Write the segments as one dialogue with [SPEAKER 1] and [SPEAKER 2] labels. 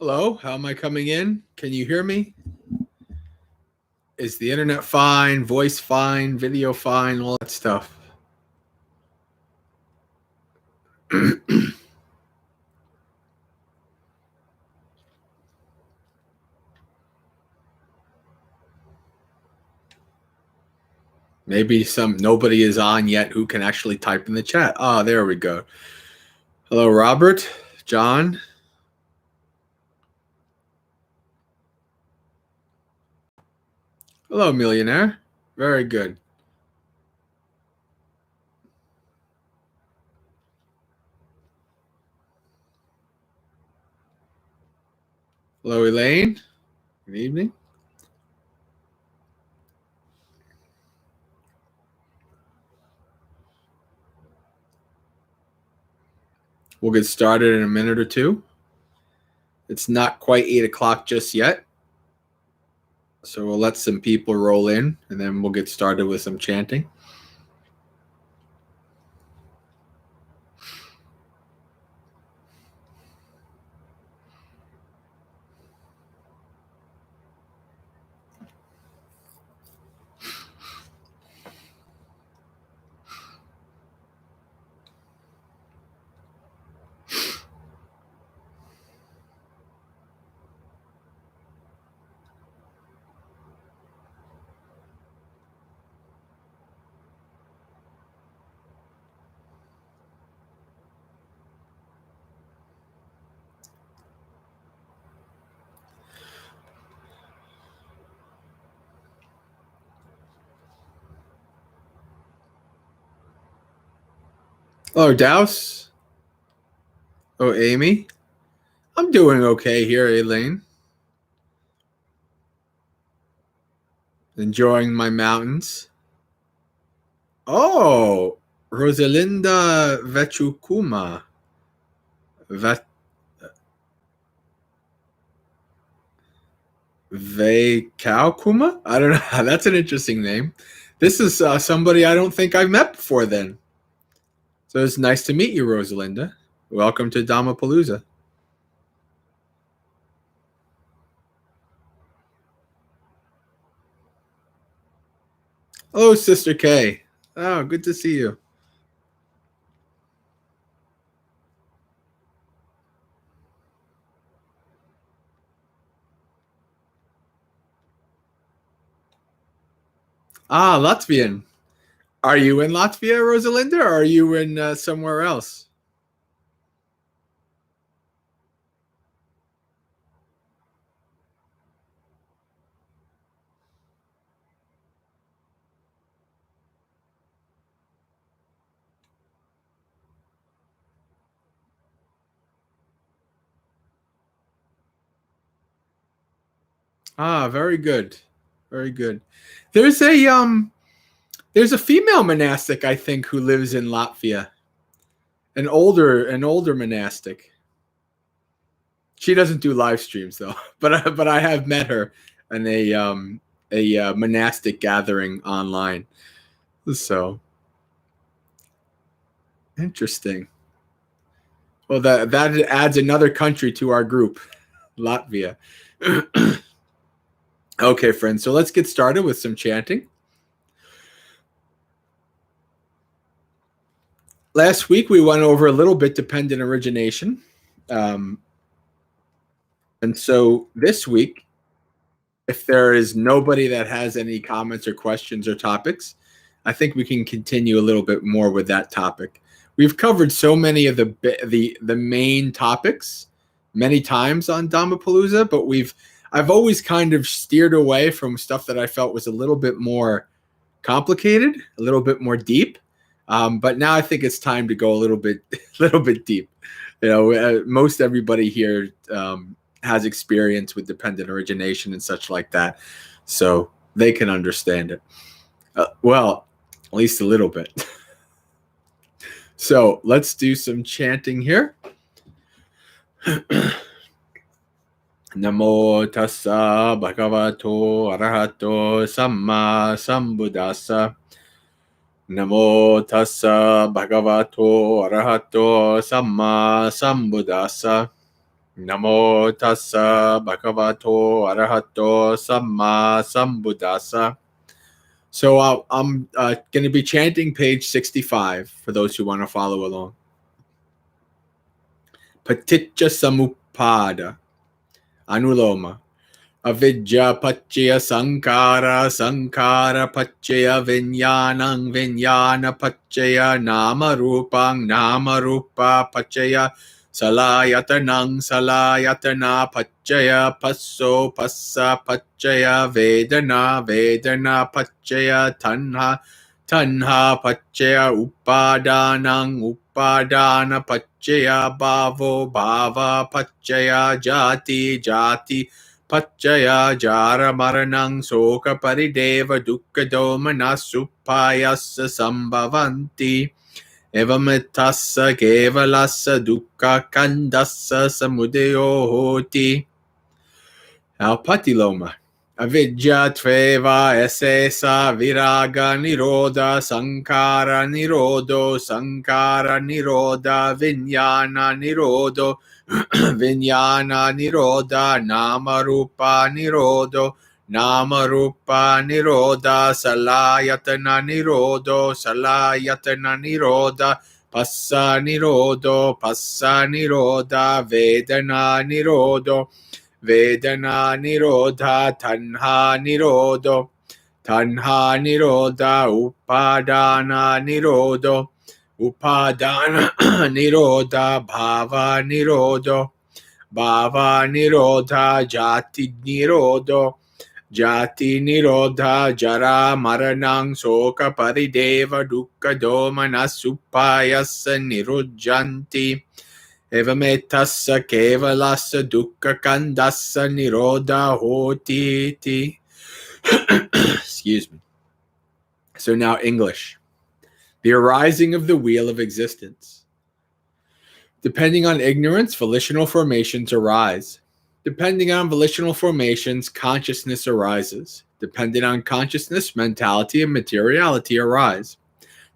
[SPEAKER 1] Hello, how am I coming in? Can you hear me? Is the internet fine? Voice fine? Video fine? All that stuff. Maybe nobody is on yet who can actually type in the chat. Ah, there we go. Hello, Robert, John. Hello, millionaire. Very good. Hello, Elaine. Good evening. We'll get started in a minute or two. It's not quite 8 o'clock just yet. So we'll let some people roll in, and then we'll get started with some chanting. Oh, Douse. Oh, Amy. I'm doing okay here, Elaine. Enjoying my mountains. Oh, Rosalinda Vechukuma. Vekaukuma? I don't know. That's an interesting name. This is somebody I don't think I've met before then. So it's nice to meet you, Rosalinda. Welcome to Dhammapalooza. Oh, Sister Kay. Oh, good to see you. Ah, Latvian. Are you in Latvia, Rosalinda, or are you in somewhere else? Ah, very good. Very good. There's a female monastic, I think, who lives in Latvia. An older monastic. She doesn't do live streams though, but I have met her in a monastic gathering online. So interesting. Well, that adds another country to our group, Latvia. Okay, friends. So let's get started with some chanting. Last week we went over a little bit dependent origination. And so this week, if there is nobody that has any comments or questions or topics, I think we can continue a little bit more with that topic. We've covered so many of the main topics many times on Dhammapalooza, but I've always kind of steered away from stuff that I felt was a little bit more complicated, a little bit more deep. But now I think it's time to go a little bit deep. You know, most everybody here has experience with dependent origination and such like that, so they can understand it. Well, at least a little bit. So let's do some chanting here. Namo tassa bhagavato arahato samma sambuddhassa. Namo tassa bhagavato arahato samma sambuddhassa. Namo tassa bhagavato arahato samma sambuddhassa. So I'm going to be chanting page 65 for those who want to follow along. Paticca samuppada anuloma avidya paccaya sankara sankara paccaya vinyanang vinyana paccaya nama rupa paccaya salayatanang salayatana paccaya passo passa paccaya vedana paccaya tanha paccaya upadana paccaya bhava paccaya jati paccaya jara maranang soka parideva dukkha domana suppayassa sambhavanti evametassa kevalassa dukkha kandassa samudayo hoti. Now patiloma avidya tveva esesa viraga niroda sankara niroda vinyana nirodo vinyana niroda namarupa niroda salayatana niroda passa niroda vedana nirodha tanha niroda upadana niroda bhava nirodha jati nirodha jara maranang soka parideva dukkha domana suppayassa nirujjanti evametassa kevalassa dukkha kandassa nirodha hoti. Excuse me. So now English. The arising of the wheel of existence. Depending on ignorance, volitional formations arise. Depending on volitional formations, consciousness arises. Dependent on consciousness, mentality and materiality arise.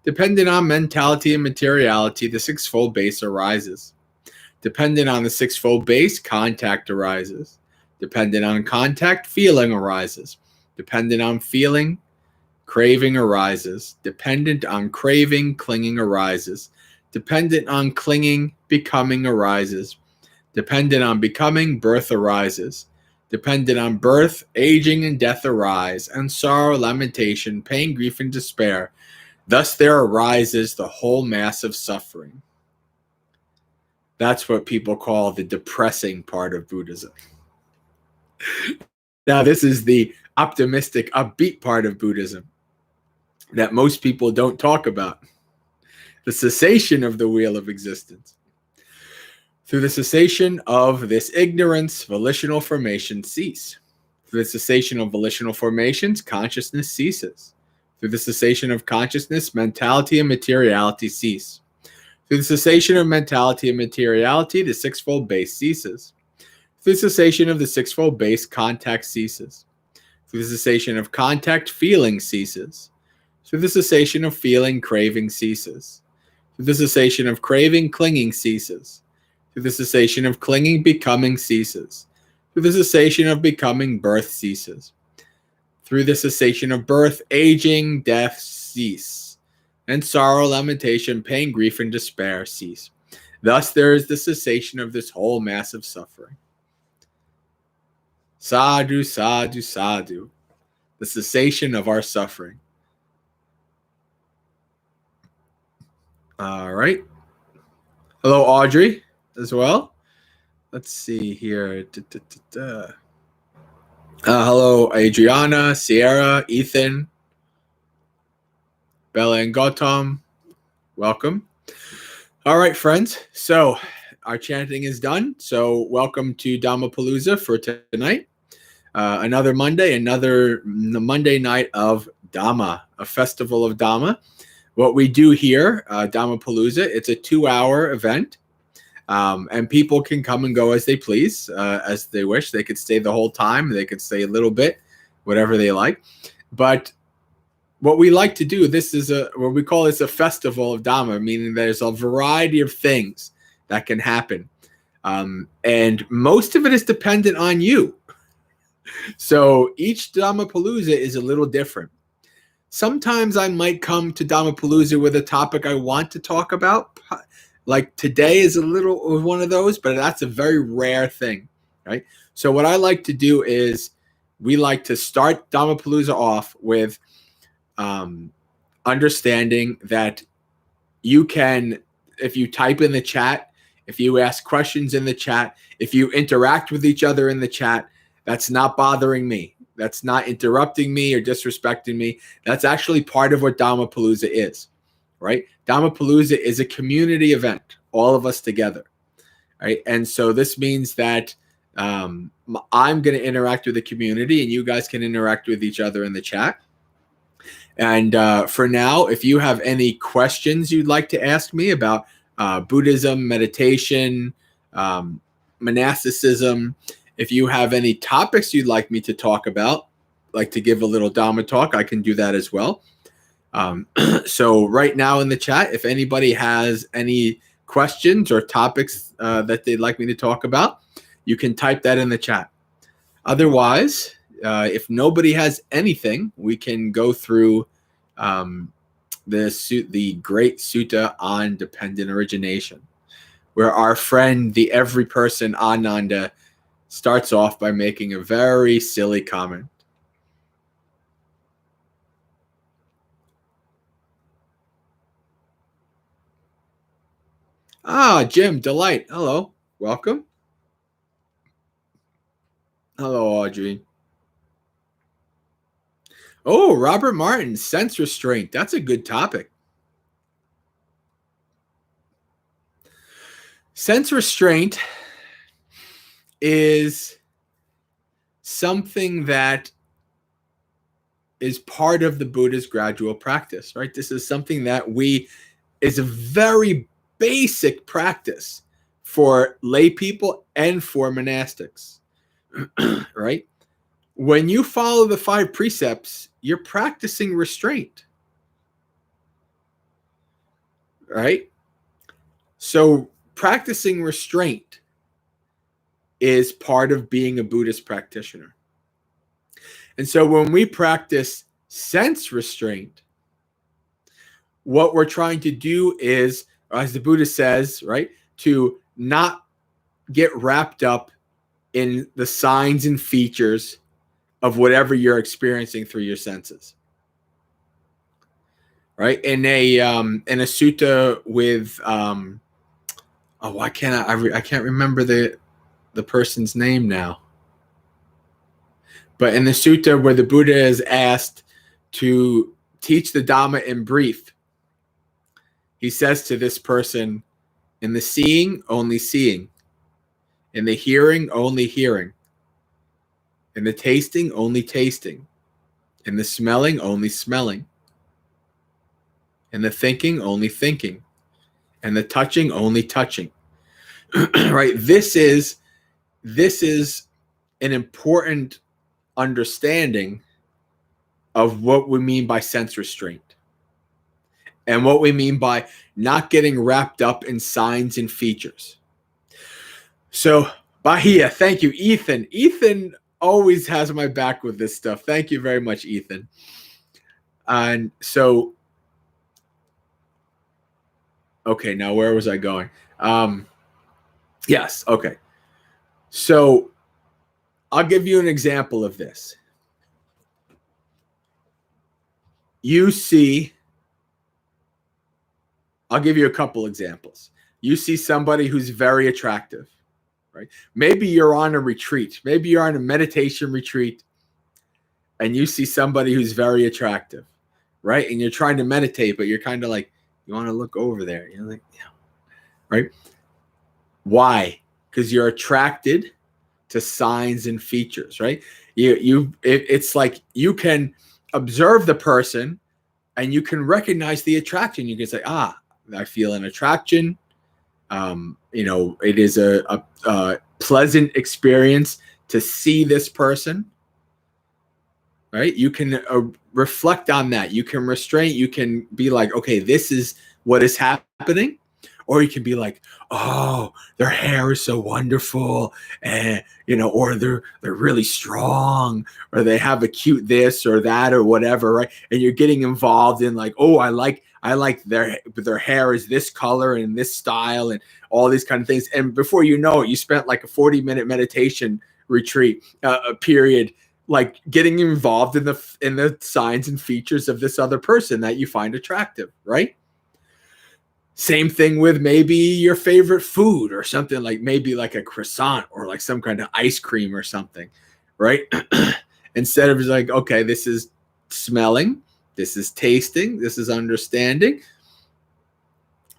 [SPEAKER 1] Dependent on mentality and materiality, the sixfold base arises. Dependent on the sixfold base, contact arises. Dependent on contact, feeling arises. Dependent on feeling, craving arises. Dependent on craving, clinging arises. Dependent on clinging, becoming arises. Dependent on becoming, birth arises. Dependent on birth, aging and death arise, and sorrow, lamentation, pain, grief, and despair. Thus there arises the whole mass of suffering. That's what people call the depressing part of Buddhism. Now, this is the optimistic, upbeat part of Buddhism that most people don't talk about. The cessation of the wheel of existence. Through the cessation of this ignorance, volitional formations cease. Through the cessation of volitional formations, consciousness ceases. Through the cessation of consciousness, mentality and materiality cease. Through the cessation of mentality and materiality, the sixfold base ceases. Through the cessation of the sixfold base, contact ceases. Through the cessation of contact, feeling ceases. Through the cessation of feeling, craving ceases. Through the cessation of craving, clinging ceases. Through the cessation of clinging, becoming ceases. Through the cessation of becoming, birth ceases. Through the cessation of birth, aging, death cease. And sorrow, lamentation, pain, grief, and despair cease. Thus there is the cessation of this whole mass of suffering. Sadhu, sadhu, sadhu. The cessation of our suffering. All right. Hello, Audrey, as well. Let's see here. Hello, Adriana, Sierra, Ethan, Bella, and Gautam. Welcome. All right, friends. So our chanting is done. So welcome to Dhammapalooza for tonight. Another Monday, another Monday night of Dhamma, a festival of Dhamma. What we do here, Dhammapalooza, it's a 2-hour event. And people can come and go as they please, as they wish. They could stay the whole time. They could stay a little bit, whatever they like. But what we like to do, this is what we call this a festival of Dhamma, meaning there's a variety of things that can happen. And most of it is dependent on you. So each Dhammapalooza is a little different. Sometimes I might come to Dhammapalooza with a topic I want to talk about. Like today is a little one of those, but that's a very rare thing, right? So what I like to do is we like to start Dhammapalooza off with understanding that you can, if you type in the chat, if you ask questions in the chat, if you interact with each other in the chat, that's not bothering me. That's not interrupting me or disrespecting me. That's actually part of what Dhammapalooza is, right? Dhammapalooza is a community event, all of us together, right? And so this means that I'm going to interact with the community and you guys can interact with each other in the chat. And for now, if you have any questions you'd like to ask me about Buddhism, meditation, monasticism, if you have any topics you'd like me to talk about, like to give a little Dhamma talk, I can do that as well. So right now in the chat, if anybody has any questions or topics that they'd like me to talk about, you can type that in the chat. Otherwise, if nobody has anything, we can go through the great sutta on dependent origination, where our friend, the every person Ananda, starts off by making a very silly comment. Ah, Jim, Delight. Hello. Welcome. Hello, Audrey. Oh, Robert Martin, sense restraint. That's a good topic. Sense restraint is something that is part of the Buddha's gradual practice, right? This is something that is a very basic practice for lay people and for monastics, right? When you follow the 5 precepts, you're practicing restraint, right? So practicing restraint is part of being a Buddhist practitioner. And so when we practice sense restraint, what we're trying to do is, as the Buddha says, right, to not get wrapped up in the signs and features of whatever you're experiencing through your senses. Right? In a sutta with why can't I can't remember the person's name now. But in the sutta where the Buddha is asked to teach the Dhamma in brief, he says to this person, in the seeing, only seeing. In the hearing, only hearing. In the tasting, only tasting. In the smelling, only smelling. In the thinking, only thinking. And the touching, only touching. Right? This is an important understanding of what we mean by sense restraint and what we mean by not getting wrapped up in signs and features. So, Bahia, thank you. Ethan always has my back with this stuff. Thank you very much, Ethan. And so, okay, now where was I going? Yes, okay. So, I'll give you an example of this. I'll give you a couple examples. You see somebody who's very attractive, right? Maybe you're on a retreat. Maybe you're on a meditation retreat and you see somebody who's very attractive, right? And you're trying to meditate, but you're kind of like, you want to look over there. You're like, yeah, right? Why? Because you're attracted to signs and features, right? It's like you can observe the person and you can recognize the attraction. You can say, I feel an attraction. It is a pleasant experience to see this person, right? You can reflect on that. You can restrain. You can be like, okay, this is what is happening. Or you can be like, oh, their hair is so wonderful, and or they're really strong, or they have a cute this or that or whatever, right? And you're getting involved in like, oh, I like their hair is this color and this style and all these kind of things. And before you know it, you spent like a 40-minute meditation retreat a period, like getting involved in the signs and features of this other person that you find attractive, right? Same thing with maybe your favorite food or something, like maybe like a croissant or like some kind of ice cream or something, right? Instead of just like, okay, this is smelling, this is tasting, this is understanding,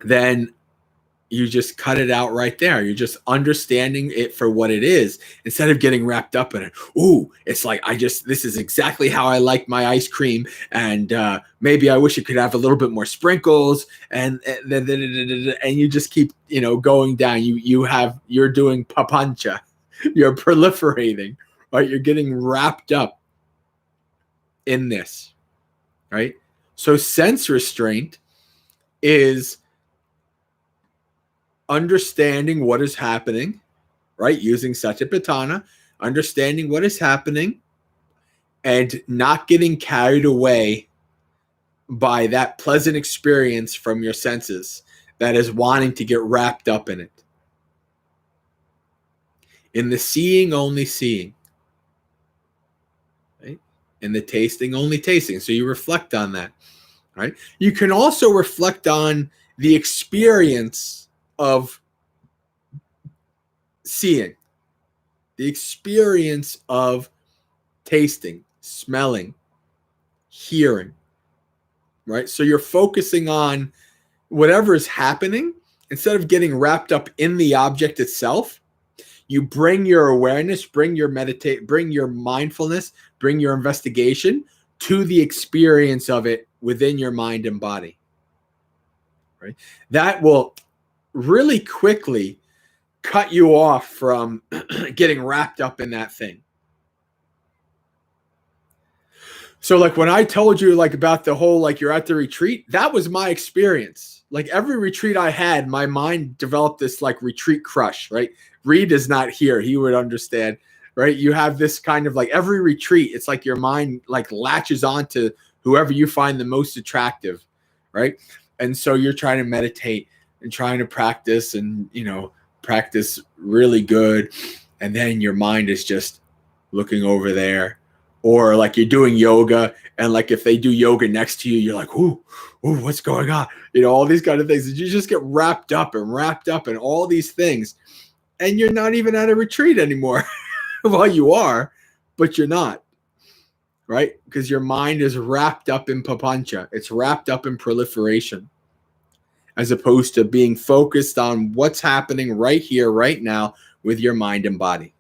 [SPEAKER 1] then you just cut it out right there. You're just understanding it for what it is instead of getting wrapped up in it. Ooh, it's like, this is exactly how I like my ice cream. And maybe I wish it could have a little bit more sprinkles. And you just keep, going down. You're doing papancha. You're proliferating, right? You're getting wrapped up in this, right? So sense restraint is understanding what is happening, right? Using Satipatthana, understanding what is happening and not getting carried away by that pleasant experience from your senses that is wanting to get wrapped up in it. In the seeing, only seeing, right? In the tasting, only tasting. So you reflect on that, right? You can also reflect on the experience of seeing, the experience of tasting, smelling, hearing, right? So you're focusing on whatever is happening instead of getting wrapped up in the object itself. You bring your awareness, bring your mindfulness, bring your investigation to the experience of it within your mind and body, right? That will really quickly cut you off from getting wrapped up in that thing. So like when I told you like about the whole, like you're at the retreat, that was my experience. Like every retreat I had, my mind developed this like retreat crush, right? Reed is not here. He would understand, right? You have this kind of like every retreat, it's like your mind like latches onto whoever you find the most attractive, right? And so you're trying to meditate and trying to practice and, practice really good. And then your mind is just looking over there. Or like you're doing yoga and like if they do yoga next to you, you're like, ooh, what's going on? All these kind of things. And you just get wrapped up in all these things. And you're not even at a retreat anymore. Well, you are, but you're not. Right? Because your mind is wrapped up in papancha. It's wrapped up in proliferation. As opposed to being focused on what's happening right here, right now with your mind and body.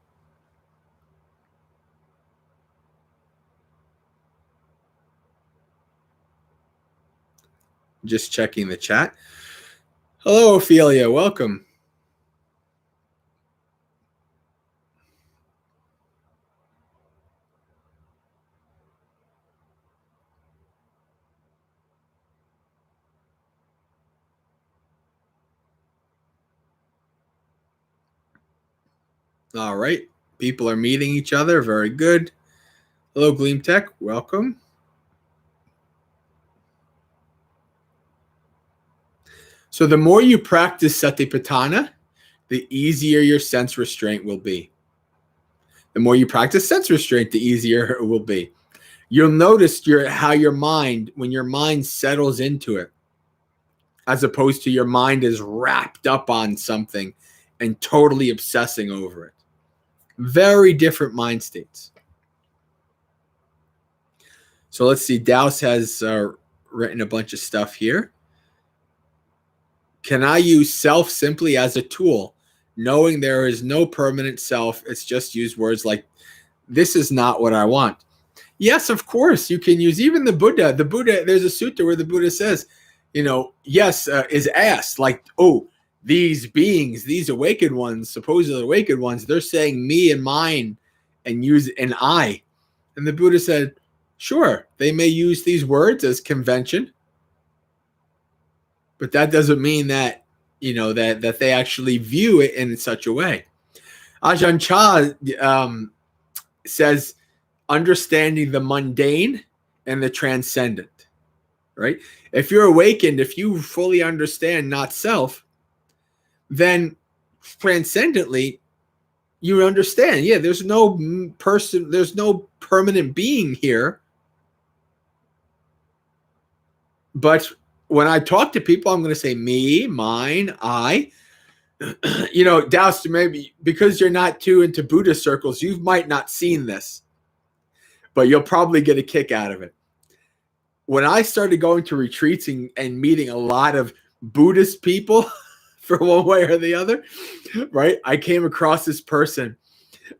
[SPEAKER 1] Just checking the chat. Hello, Ophelia. Welcome. All right. People are meeting each other. Very good. Hello, Gleam Tech. Welcome. So the more you practice Satipatthana, the easier your sense restraint will be. The more you practice sense restraint, the easier it will be. You'll notice how your mind, when your mind settles into it, as opposed to your mind is wrapped up on something and totally obsessing over it. Very different mind states. So let's see. Douse has written a bunch of stuff here. Can I use self simply as a tool, knowing there is no permanent self? It's just use words like, this is not what I want. Yes, of course, you can use even the Buddha. The Buddha, there's a sutta where the Buddha says, yes, is asked, like, oh, these beings, these awakened ones, supposedly awakened ones, they're saying me and mine and use an I. And the Buddha said, sure, they may use these words as convention, but that doesn't mean that that they actually view it in such a way. Ajahn Chah says, understanding the mundane and the transcendent, right? If you're awakened, if you fully understand not self, then transcendently, you understand, there's no person, there's no permanent being here. But when I talk to people, I'm going to say me, mine, I. Douse, maybe because you're not too into Buddhist circles, you might not seen this, but you'll probably get a kick out of it. When I started going to retreats and meeting a lot of Buddhist people for one way or the other, right? I came across this person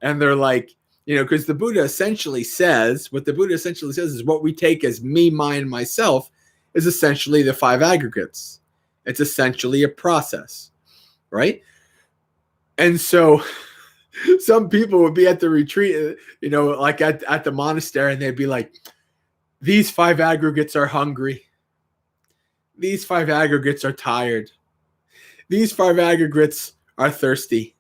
[SPEAKER 1] and they're like, because the Buddha essentially says, is what we take as me, mine, myself is essentially the 5 aggregates. It's essentially a process, right? And so some people would be at the retreat, like at the monastery, and they'd be like, these 5 aggregates are hungry. These 5 aggregates are tired. These 5 aggregates are thirsty.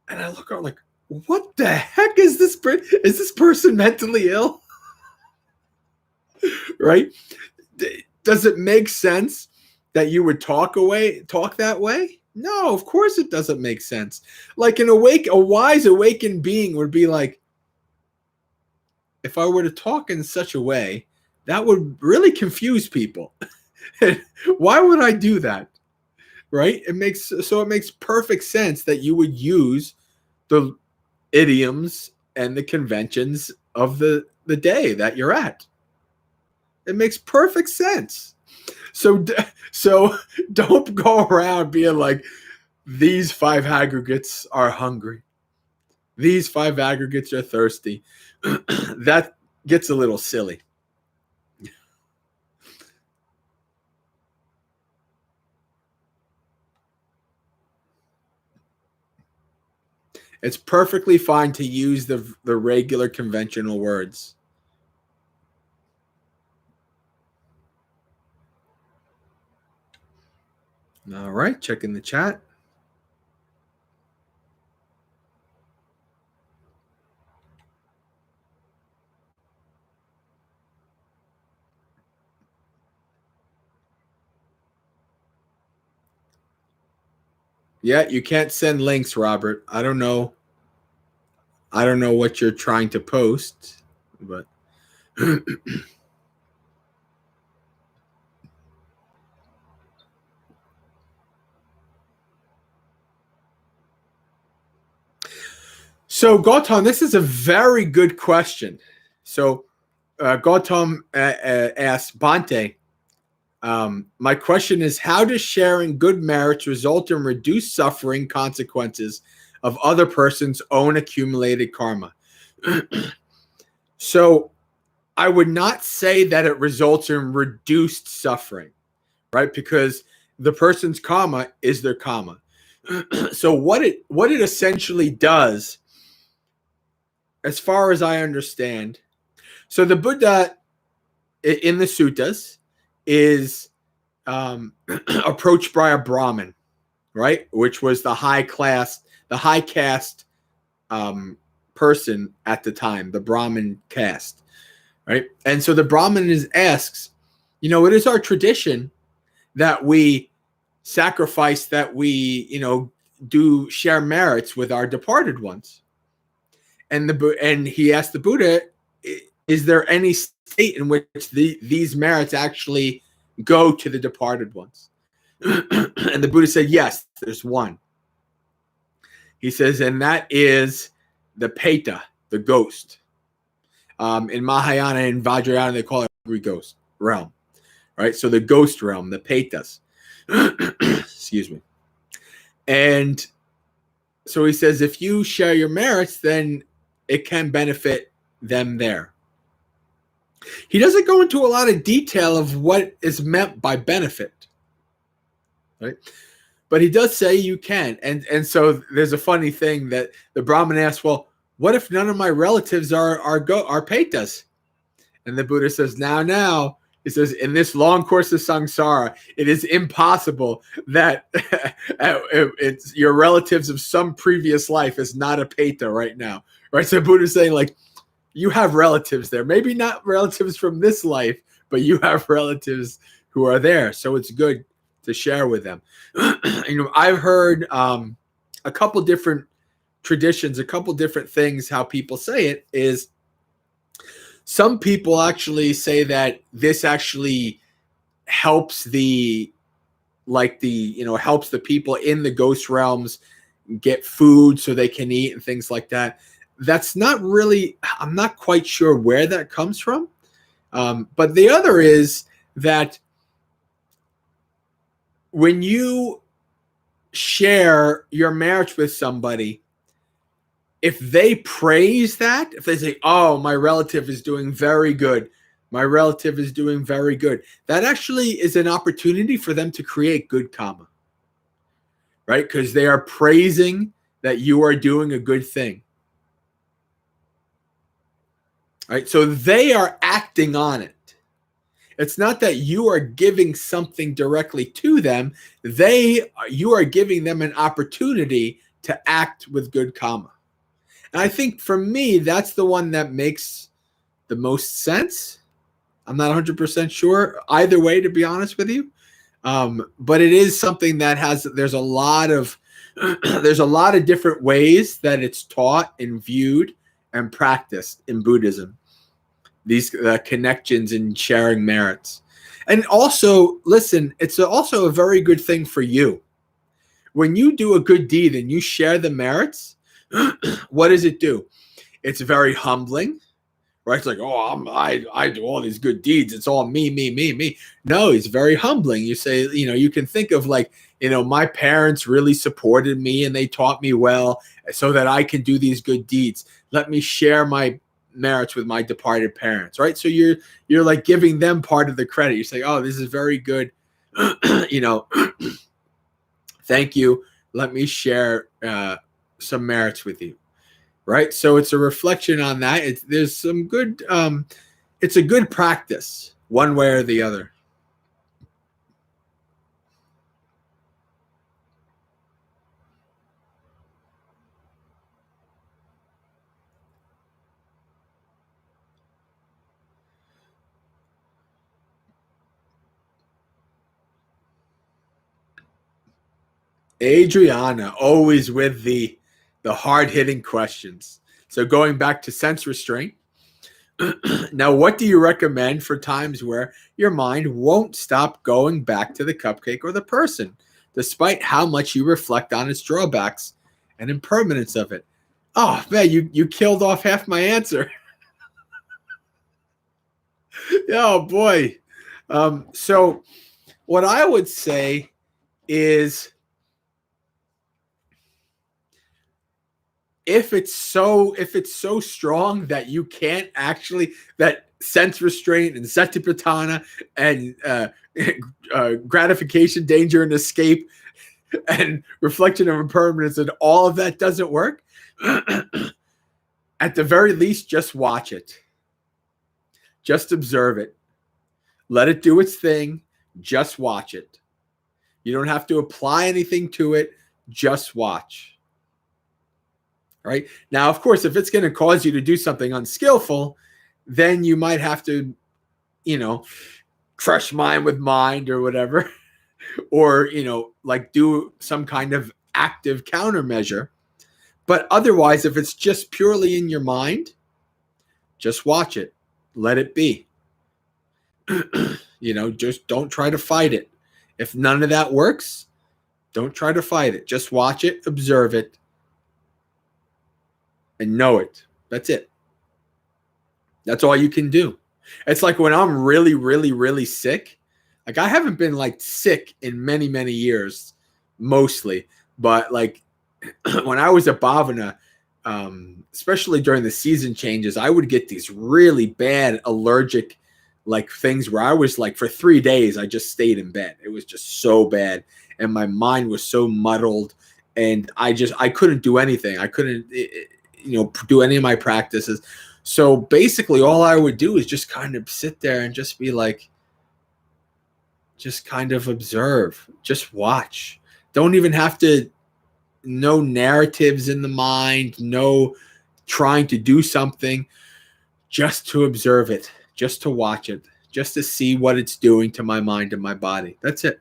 [SPEAKER 1] And I look around like, what the heck is this? Is this person mentally ill? Right? Does it make sense that you would talk that way? No, of course it doesn't make sense. Like a wise awakened being would be like, if I were to talk in such a way, that would really confuse people. Why would I do that? Right? It makes perfect sense that you would use the idioms and the conventions of the day that you're at. It makes perfect sense. So don't go around being like, these 5 aggregates are hungry. These 5 aggregates are thirsty. That gets a little silly. It's perfectly fine to use the regular conventional words. All right, checking the chat. Yeah, you can't send links, Robert. I don't know what you're trying to post, but so Gautam, this is a very good question. So Gautam asked Bhante, my question is, how does sharing good merits result in reduced suffering consequences of other person's own accumulated karma? So I would not say that it results in reduced suffering, right? Because the person's karma is their karma. So what it essentially does, as far as I understand, so the Buddha in the suttas is approached by a Brahmin, right? Which was the high caste person at the time, the Brahmin caste, right? And so the Brahmin asks, it is our tradition that we sacrifice, that we, do share merits with our departed ones. And he asked the Buddha, is there any state in which these merits actually go to the departed ones? And the Buddha said, yes, there's one. He says, and that is the Peta, the ghost. In Mahayana and Vajrayana, they call it hungry ghost realm, right? So the ghost realm, the Petas. Excuse me. And so he says, if you share your merits, then it can benefit them there. He doesn't go into a lot of detail of what is meant by benefit, right? But he does say you can. And so there's a funny thing that the Brahmin asks, well, what if none of my relatives are Petas? And the Buddha says, now, It says, in this long course of samsara, it is impossible that it's your relatives of some previous life is not a peta right now. Right? So Buddha's saying, like, you have relatives there. Maybe not relatives from this life, but you have relatives who are there. So it's good to share with them. I've heard a couple different traditions, a couple different things, how people say it is, some people actually say that this actually helps helps the people in the ghost realms get food so they can eat and things like that. That's not really, I'm not quite sure where that comes from. But the other is that when you share your marriage with somebody, if they praise that, if they say, oh, my relative is doing very good, my relative is doing very good, that actually is an opportunity for them to create good karma, right? Because they are praising that you are doing a good thing, right? So they are acting on it. It's not that you are giving something directly to them. You are giving them an opportunity to act with good karma. And I think for me, that's the one that makes the most sense. I'm not 100% sure either way, to be honest with you. But it is something that there's a lot of different ways that it's taught and viewed and practiced in Buddhism. These connections and sharing merits. And also, listen, it's also a very good thing for you. When you do a good deed and you share the merits, what does it do? It's very humbling, right? It's like, oh, I do all these good deeds. It's all me, me, me, me. No, it's very humbling. You say, you can think of like, my parents really supported me and they taught me well so that I can do these good deeds. Let me share my merits with my departed parents, right? So you're like giving them part of the credit. You say, oh, this is very good. Thank you. Let me share some merits with you, right? So it's a reflection on that. There's some good, it's a good practice one way or the other. Adriana, always with the hard-hitting questions. So going back to sense restraint. Now, what do you recommend for times where your mind won't stop going back to the cupcake or the person, despite how much you reflect on its drawbacks and impermanence of it? Oh, man, you killed off half my answer. Oh, boy. So what I would say is, if it's so strong that you can't actually, that sense restraint and satipatthana and gratification, danger, and escape and reflection of impermanence and all of that doesn't work, at the very least, just watch it. Just observe it. Let it do its thing. Just watch it. You don't have to apply anything to it. Just watch. Right? Now, of course, if it's going to cause you to do something unskillful, then you might have to, crush mind with mind or whatever, or, like do some kind of active countermeasure. But otherwise, if it's just purely in your mind, just watch it. Let it be. Just don't try to fight it. If none of that works, don't try to fight it. Just watch it, observe it, and know it. That's it. That's all you can do. It's like when I'm really, really, really sick. Like, I haven't been like sick in many, many years, mostly. But like when I was at Bhavana, especially during the season changes, I would get these really bad allergic like things where I was like, for 3 days, I just stayed in bed. It was just so bad. And my mind was so muddled. And I couldn't do anything. I couldn't, do any of my practices. So basically all I would do is just kind of sit there and just be like, just kind of observe, just watch. Don't even have to no narratives in the mind, no trying to do something, just to observe it, just to watch it, just to see what it's doing to my mind and my body. That's it.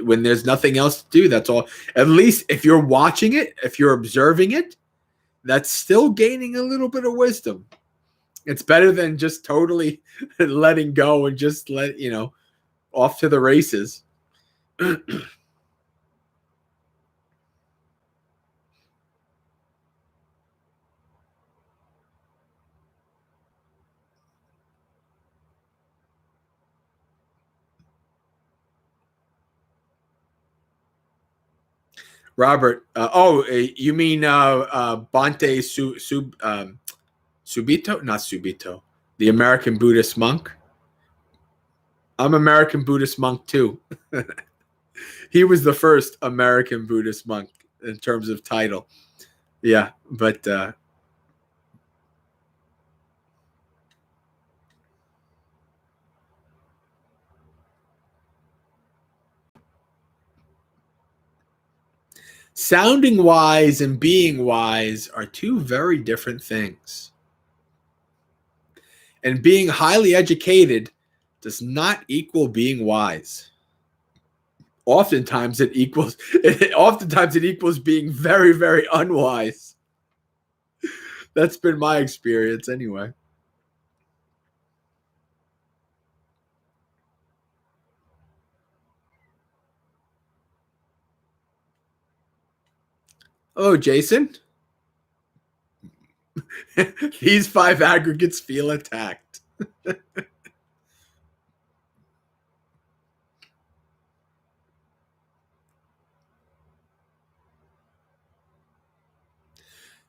[SPEAKER 1] When there's nothing else to do, that's all. At least if you're watching it, if you're observing it, that's still gaining a little bit of wisdom. It's better than just totally letting go and just off to the races. Robert, you mean Bhante Subito? Not Subito. The American Buddhist monk? I'm American Buddhist monk too. He was the first American Buddhist monk in terms of title. Yeah, but sounding wise and being wise are two very different things. And being highly educated does not equal being wise. Oftentimes it equals being very, very unwise. That's been my experience anyway. Oh, Jason? These 5 aggregates feel attacked.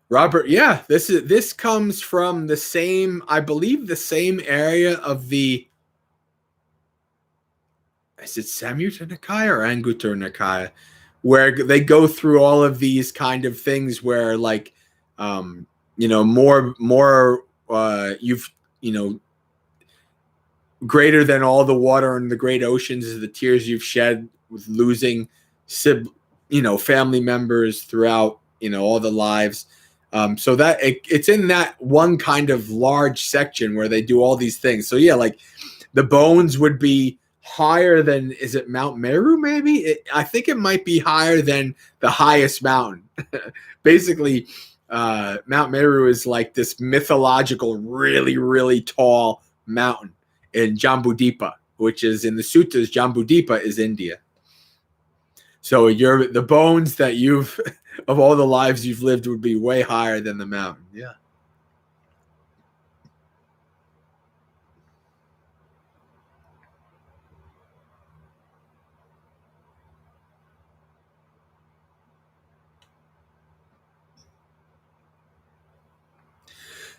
[SPEAKER 1] Robert, yeah, this comes from the same, I believe, the same area of the. Is it Samyutta Nikaya or Anguttara Nikaya, where they go through all of these kind of things where, like, more you've greater than all the water in the great oceans is the tears you've shed with losing family members throughout all the lives. So that it's in that one kind of large section where they do all these things. So yeah, like the bones would be higher than, is it Mount Meru? Maybe I think it might be higher than the highest mountain. Basically, Mount Meru is like this mythological, really, really tall mountain in Jambudipa, which is in the suttas. Jambudipa is India. So the bones that you've of all the lives you've lived would be way higher than the mountain. Yeah.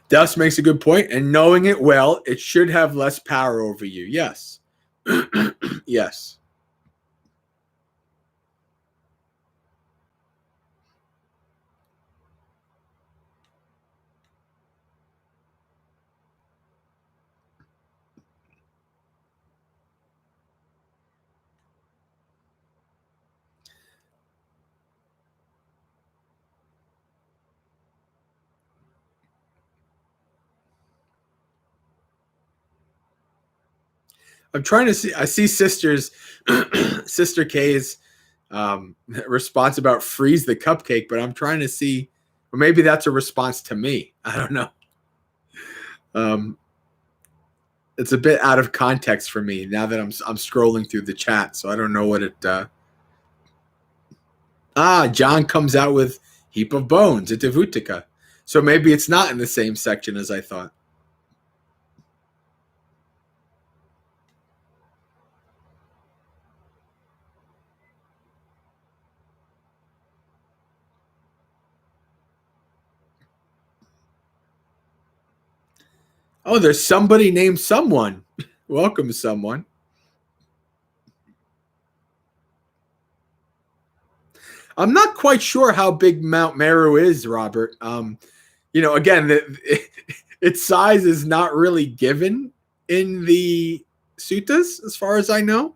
[SPEAKER 1] Das makes a good point, and knowing it well, it should have less power over you. Yes. Yes. I'm trying to see. I see Sister K's response about freeze the cupcake, but I'm trying to see, or maybe that's a response to me. I don't know. It's a bit out of context for me now that I'm scrolling through the chat, so I don't know what it. John comes out with heap of bones at Devutika, so maybe it's not in the same section as I thought. Oh, there's somebody named someone. Welcome, someone. I'm not quite sure how big Mount Meru is, Robert. Again, its size is not really given in the suttas, as far as I know.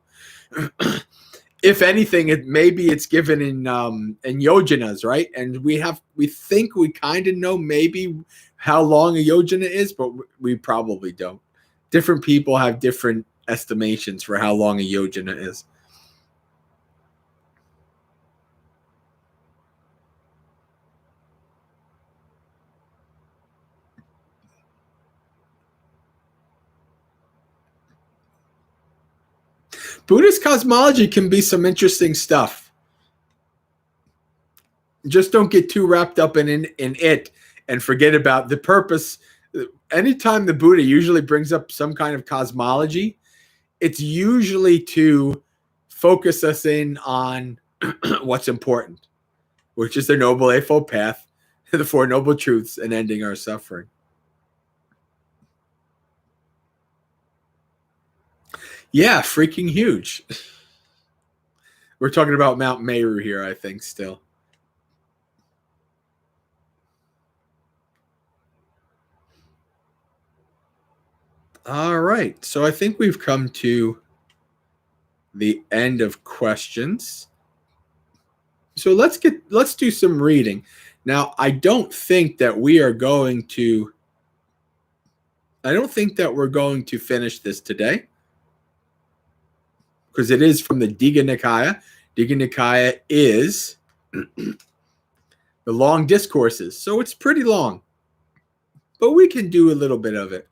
[SPEAKER 1] If anything, it's given in yojanas, right? And we think we kind of know maybe how long a yojana is, but we probably don't. Different people have different estimations for how long a yojana is. Buddhist cosmology can be some interesting stuff. Just don't get too wrapped up in it and forget about the purpose. Anytime the Buddha usually brings up some kind of cosmology, it's usually to focus us in on what's important, which is the Noble Eightfold Path, the Four Noble Truths, and ending our suffering. Yeah, freaking huge. We're talking about Mount Meru here, I think, still. All right. So I think we've come to the end of questions. So let's do some reading. Now, I don't think that we're going to finish this today, because it is from the Digha Nikaya. Digha Nikaya is the long discourses. So it's pretty long, but we can do a little bit of it.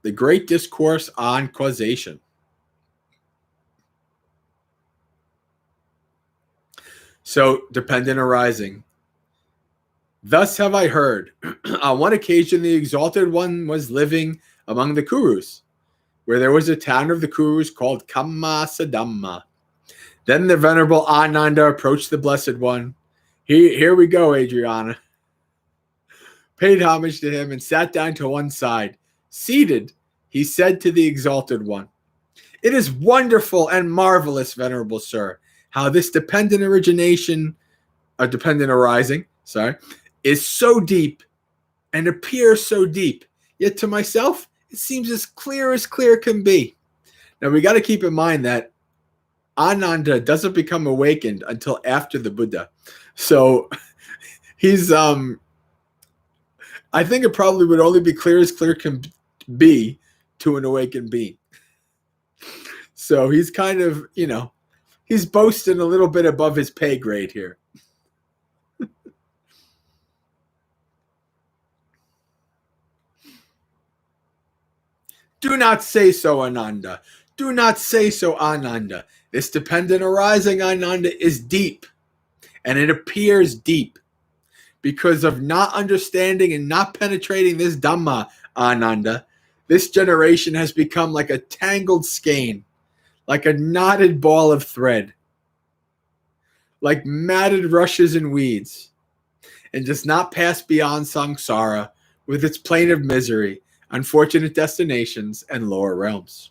[SPEAKER 1] The Great Discourse on Causation. So, dependent arising. Thus have I heard. On one occasion, the Exalted One was living among the Kurus, where there was a town of the Kurus called Kammasadhamma. Then the Venerable Ananda approached the Blessed One. Here we go, Adriana. Paid homage to him and sat down to one side. Seated, he said to the Exalted One, "It is wonderful and marvelous, Venerable Sir, how this dependent arising, is so deep and appears so deep. Yet to myself, it seems as clear can be." Now we got to keep in mind that Ananda doesn't become awakened until after the Buddha. So he's I think it probably would only be clear can be to an awakened being. So he's kind of, he's boasting a little bit above his pay grade here. Do not say so, Ananda. Do not say so, Ananda. This dependent arising, Ananda, is deep, and it appears deep. Because of not understanding and not penetrating this Dhamma, Ananda, this generation has become like a tangled skein, like a knotted ball of thread, like matted rushes and weeds, and does not pass beyond samsara with its plane of misery, unfortunate destinations, and lower realms.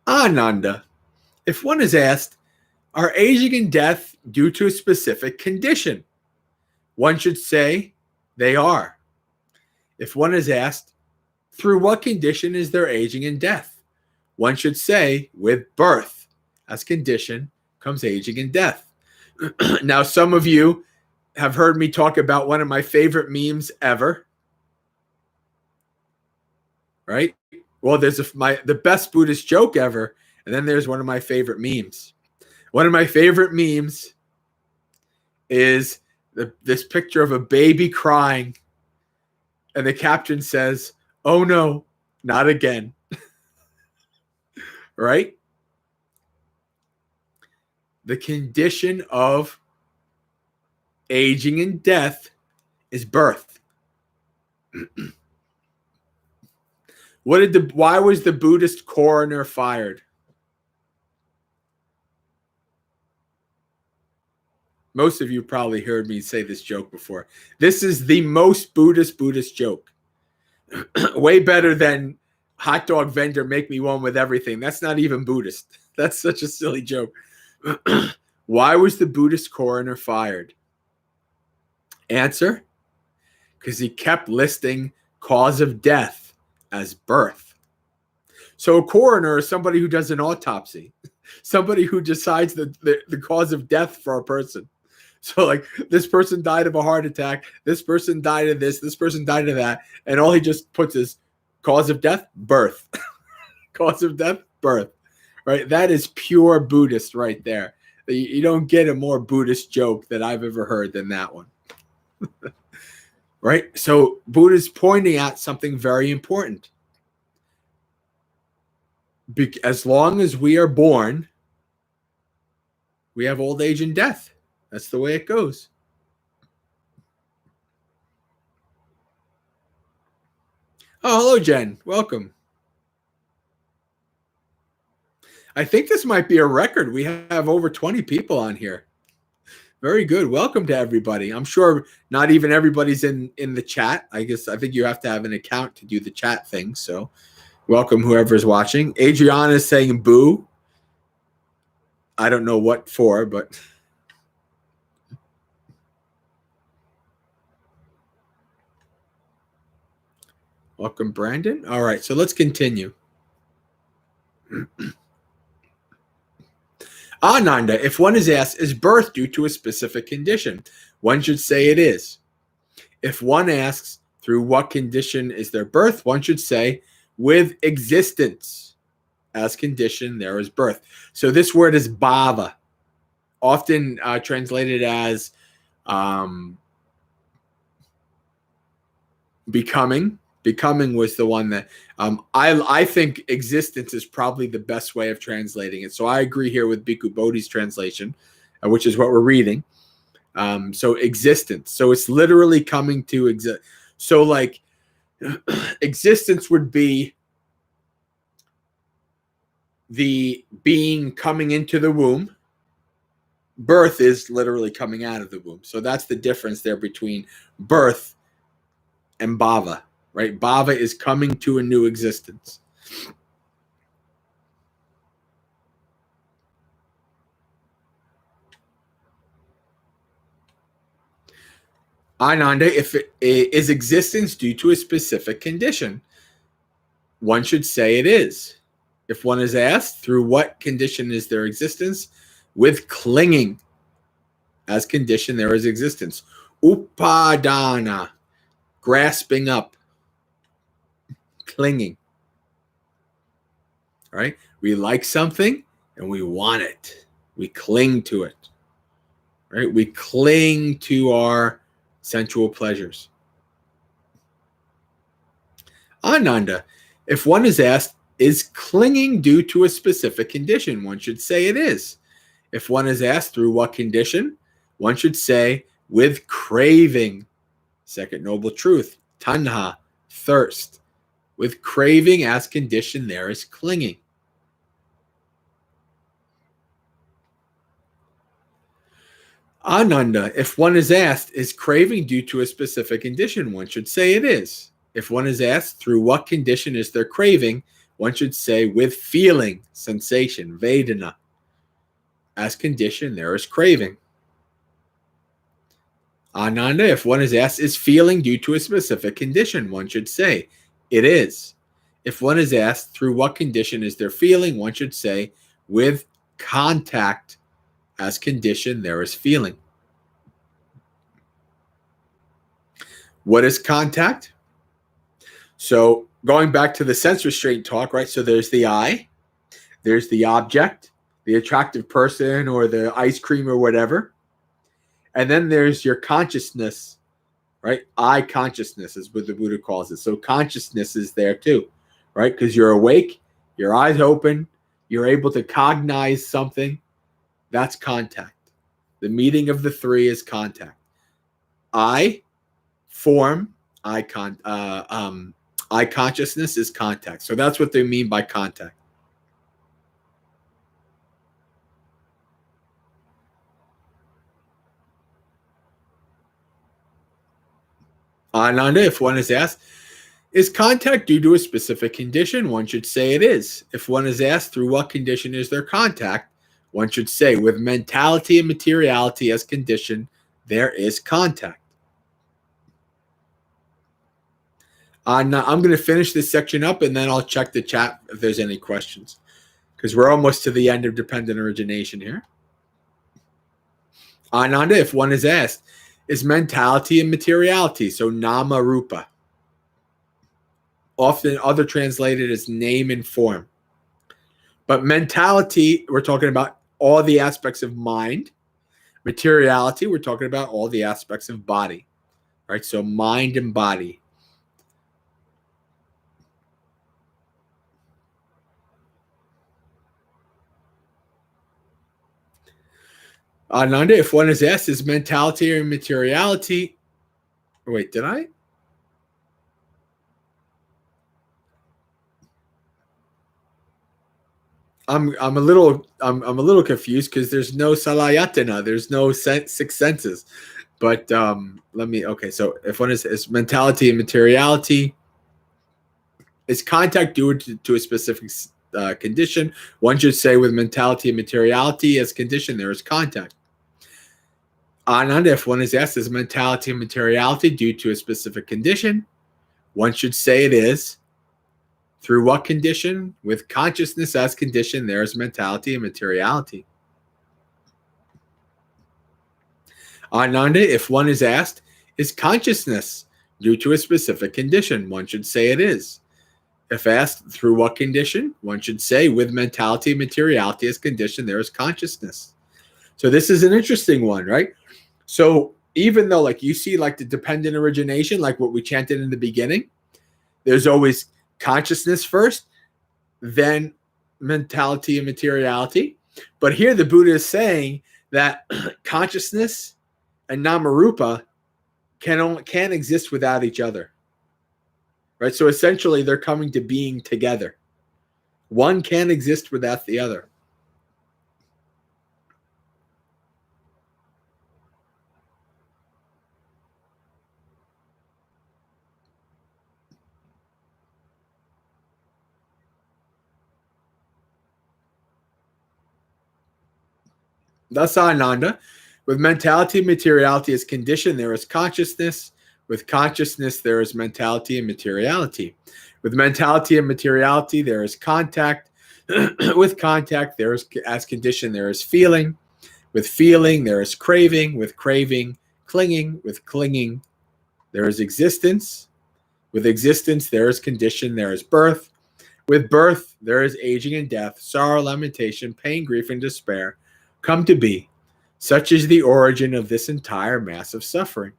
[SPEAKER 1] Ananda, if one is asked, are aging and death due to a specific condition? One should say they are. If one is asked, through what condition is there aging and death? One should say, with birth as condition comes aging and death. Now, some of you have heard me talk about one of my favorite memes ever. Right? Well, there's the best Buddhist joke ever, and then there's one of my favorite memes. One of my favorite memes is this picture of a baby crying, and the caption says, "Oh no, not again." Right? The condition of aging and death is birth. Why was the Buddhist coroner fired? Most of you probably heard me say this joke before. This is the most Buddhist joke. Way better than hot dog vendor make me one with everything. That's not even Buddhist. That's such a silly joke. Why was the Buddhist coroner fired? Answer: because he kept listing cause of death as birth. So a coroner is somebody who does an autopsy, somebody who decides the cause of death for a person. So like, this person died of a heart attack, this person died of this person died of that, and all he just puts is cause of death, birth. Cause of death, birth. Right? That is pure Buddhist right there. You don't get a more Buddhist joke that I've ever heard than that one. Right? So Buddha's pointing out something very important. As long as we are born, we have old age and death. That's the way it goes. Oh, hello, Jen. Welcome. I think this might be a record. We have over 20 people on here. Very good. Welcome to everybody. I'm sure not even everybody's in the chat. I think you have to have an account to do the chat thing. So welcome whoever's watching. Adriana is saying boo. I don't know what for, but... Welcome, Brandon. All right, so let's continue. Ananda, if one is asked, is birth due to a specific condition? One should say it is. If one asks, through what condition is there birth? One should say, with existence as condition, there is birth. So this word is bhava, often translated as becoming. Becoming was the one that I think existence is probably the best way of translating it. So I agree here with Bhikkhu Bodhi's translation, which is what we're reading. So existence. So it's literally coming to exist. So like existence would be the being coming into the womb. Birth is literally coming out of the womb. So that's the difference there between birth and bhava. Right? Bhava is coming to a new existence. Ananda, if it is existence due to a specific condition, one should say it is. If one is asked, through what condition is there existence? With clinging as condition, there is existence. Upadana, grasping up. Clinging. Right? We like something and we want it. We cling to it. Right? We cling to our sensual pleasures. Ananda, if one is asked, is clinging due to a specific condition? One should say it is. If one is asked through what condition, one should say with craving. Second noble truth, tanha, thirst. With craving as condition, there is clinging. Ananda, if one is asked, is craving due to a specific condition? One should say it is. If one is asked, through what condition is there craving? One should say with feeling, sensation, vedana. As condition, there is craving. Ananda, if one is asked, is feeling due to a specific condition? One should say, it is. If one is asked, through what condition is there feeling? One should say, with contact as condition, there is feeling. What is contact? So going back to the sense restraint talk, right? So there's the eye, there's the object, the attractive person or the ice cream or whatever. And then there's your consciousness, right? Eye consciousness is what the Buddha calls it. So consciousness is there too, right? Because you're awake, your eyes open, you're able to cognize something. That's contact. The meeting of the three is contact. Eye, form, eye consciousness is contact. So that's what they mean by contact. Ananda, if one is asked, is contact due to a specific condition? One should say it is. If one is asked, through what condition is there contact? One should say, with mentality and materiality as condition, there is contact. I'm going to finish this section up, and then I'll check the chat if there's any questions, because we're almost to the end of dependent origination here. Ananda, if one is asked, is mentality and materiality, so nama rupa, often other translated as name and form. But mentality, we're talking about all the aspects of mind. Materiality, we're talking about all the aspects of body, right? So mind and body. Ananda, if one is asked, is mentality or materiality? Wait, did I? I'm a little confused because there's no salayatana, there's no six senses. But let me. Okay, so if one is mentality and materiality, is contact due to a specific condition? One should say with mentality and materiality as condition, there is contact. Ananda, if one is asked, is mentality and materiality due to a specific condition? One should say it is. Through what condition? With consciousness as condition, there is mentality and materiality. Ananda, if one is asked, is consciousness due to a specific condition? One should say it is. If asked, through what condition? One should say, with mentality and materiality as condition, there is consciousness. So this is an interesting one, right? So even though, like, you see, like, the dependent origination, like what we chanted in the beginning, there's always consciousness first, then mentality and materiality. But here the Buddha is saying that consciousness and namarupa can't exist without each other, right? So essentially they're coming to being together. One can't exist without the other. Thus, Ananda, with mentality and materiality as condition, there is consciousness. With consciousness, there is mentality and materiality. With mentality and materiality, there is contact. With contact, there is, as condition, there is feeling. With feeling, there is craving. With craving, clinging. With clinging, there is existence. With existence, there is condition, there is birth. With birth, there is aging and death, sorrow, lamentation, pain, grief, and despair come to be. Such is the origin of this entire mass of suffering.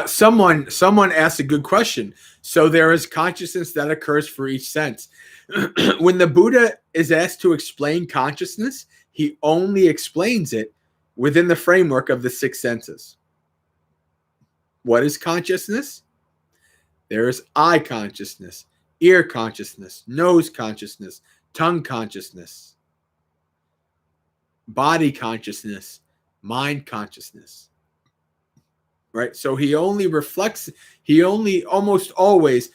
[SPEAKER 1] Someone asked a good question. So there is consciousness that occurs for each sense. When the Buddha is asked to explain consciousness, he only explains it within the framework of the six senses. What is consciousness? There is eye consciousness, ear consciousness, nose consciousness, tongue consciousness, body consciousness, mind consciousness. Right? So he only almost always,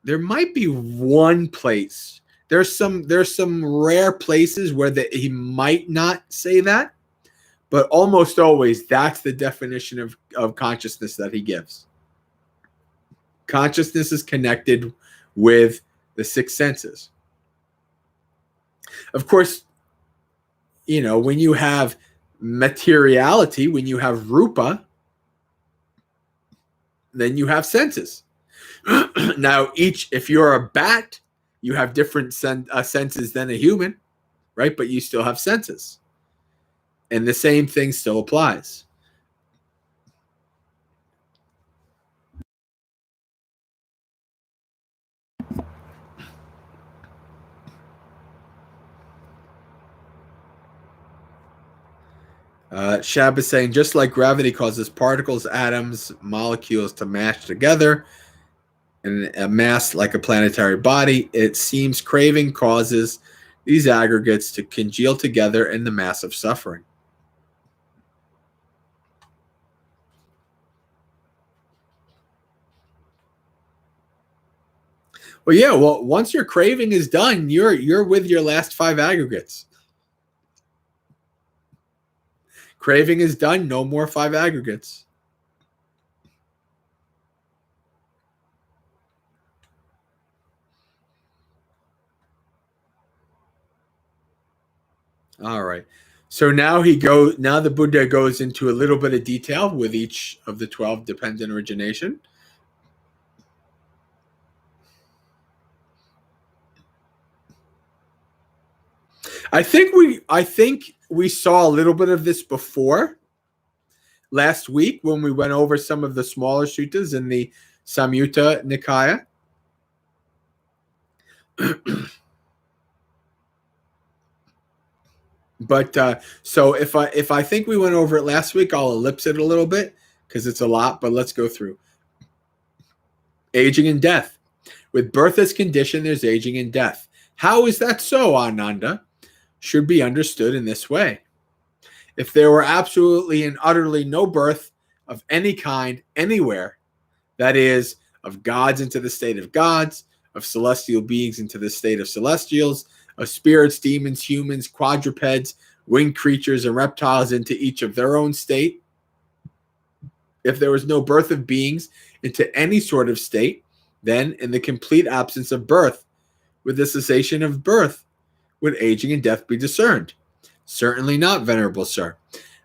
[SPEAKER 1] there might be one place. There's some rare places where he might not say that, but almost always that's the definition of consciousness that he gives. Consciousness is connected with the six senses. Of course, when you have materiality, when you have rupa, then you have senses. Now, if you're a bat, you have different senses than a human, right? But you still have senses. And the same thing still applies. Shab is saying, just like gravity causes particles, atoms, molecules to mash together in a mass like a planetary body, it seems craving causes these aggregates to congeal together in the mass of suffering. Well, yeah. Well, once your craving is done, you're with your last 5 aggregates. Craving is done. No more 5 aggregates. All right. So now now the Buddha goes into a little bit of detail with each of the 12 dependent origination. I think we saw a little bit of this before last week when we went over some of the smaller suttas in the Samyutta Nikaya. But so if I think we went over it last week, I'll ellipse it a little bit because it's a lot. But let's go through aging and death. With birth as condition, there's aging and death. How is that so, Ananda? Should be understood in this way. If there were absolutely and utterly no birth of any kind anywhere, that is, of gods into the state of gods, of celestial beings into the state of celestials, of spirits, demons, humans, quadrupeds, winged creatures, and reptiles into each of their own state, if there was no birth of beings into any sort of state, then in the complete absence of birth, with the cessation of birth, would aging and death be discerned? Certainly not, Venerable Sir.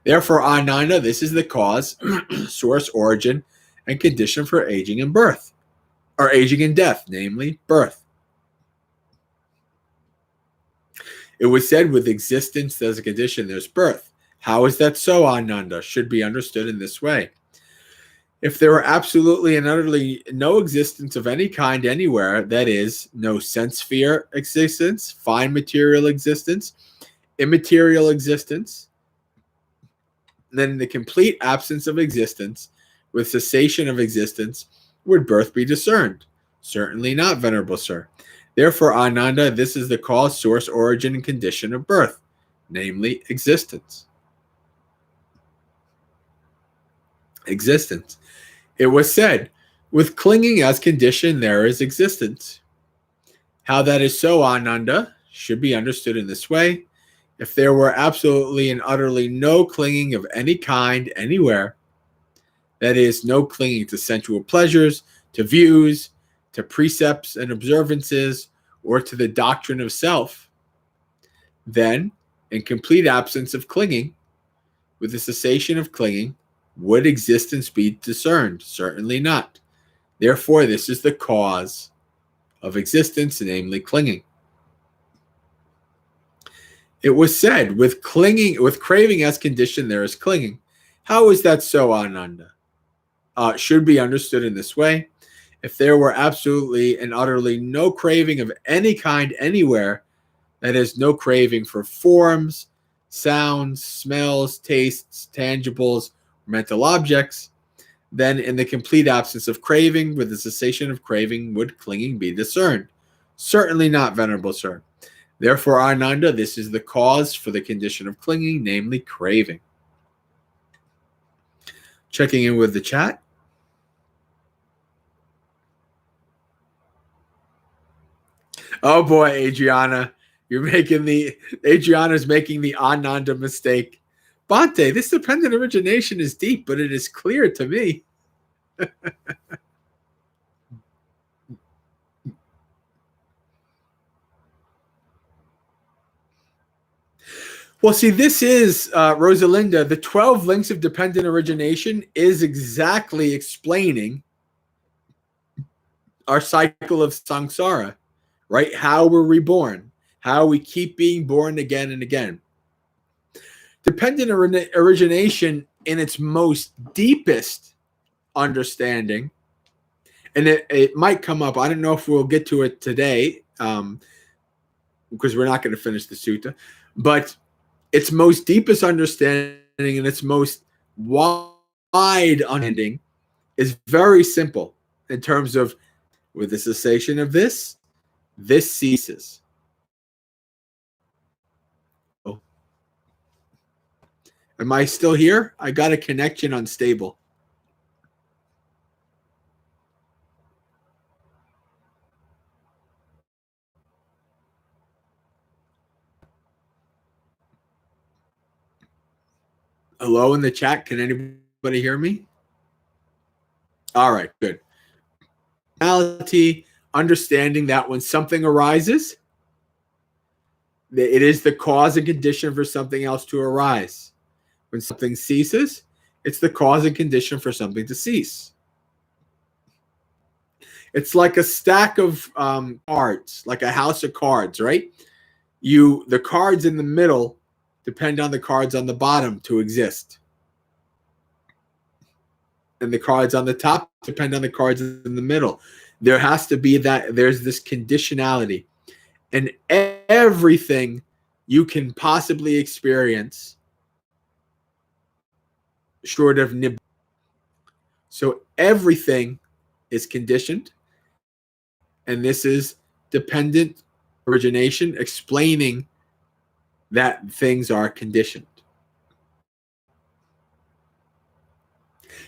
[SPEAKER 1] Therefore, Ananda, this is the cause, source, origin, and condition for aging and birth, or aging and death, namely birth. It was said with existence as a condition, there's birth. How is that so, Ananda? Should be understood in this way. If there were absolutely and utterly no existence of any kind anywhere, that is, no sense sphere existence, fine material existence, immaterial existence, then the complete absence of existence, with cessation of existence, would birth be discerned? Certainly not, Venerable Sir. Therefore, Ananda, this is the cause, source, origin, and condition of birth, namely existence. Existence. It was said, with clinging as condition, there is existence. How that is so, Ananda, should be understood in this way. If there were absolutely and utterly no clinging of any kind anywhere, that is, no clinging to sensual pleasures, to views, to precepts and observances, or to the doctrine of self, then, in complete absence of clinging, with the cessation of clinging, would existence be discerned? Certainly not. Therefore, this is the cause of existence, namely clinging. It was said, with craving as condition, there is clinging. How is that so, Ananda? Should be understood in this way. If there were absolutely and utterly no craving of any kind anywhere, that is, no craving for forms, sounds, smells, tastes, tangibles, mental objects, then in the complete absence of craving, with the cessation of craving, would clinging be discerned? Certainly not, Venerable Sir. Therefore, Ananda, this is the cause for the condition of clinging, namely craving. Checking in with the chat. Oh boy, Adriana's making the Ananda mistake. Bhante, this dependent origination is deep, but it is clear to me. Well, see, this is, Rosalinda, the 12 links of dependent origination is exactly explaining our cycle of samsara, right? How we're reborn, how we keep being born again and again. Dependent origination in its most deepest understanding, and it might come up, I don't know if we'll get to it today, because we're not going to finish the sutta, but its most deepest understanding and its most wide understanding is very simple in terms of, with the cessation of this ceases. Oh. Am I still here? I got a connection unstable. Hello in the chat. Can anybody hear me? All right, good. Understanding that when something arises, it is the cause and condition for something else to arise. When something ceases, it's the cause and condition for something to cease. It's like a stack of cards, like a house of cards, right? The cards in the middle depend on the cards on the bottom to exist. And the cards on the top depend on the cards in the middle. There has to be there's this conditionality. And everything you can possibly experience short of nib. So everything is conditioned. And this is dependent origination explaining that things are conditioned.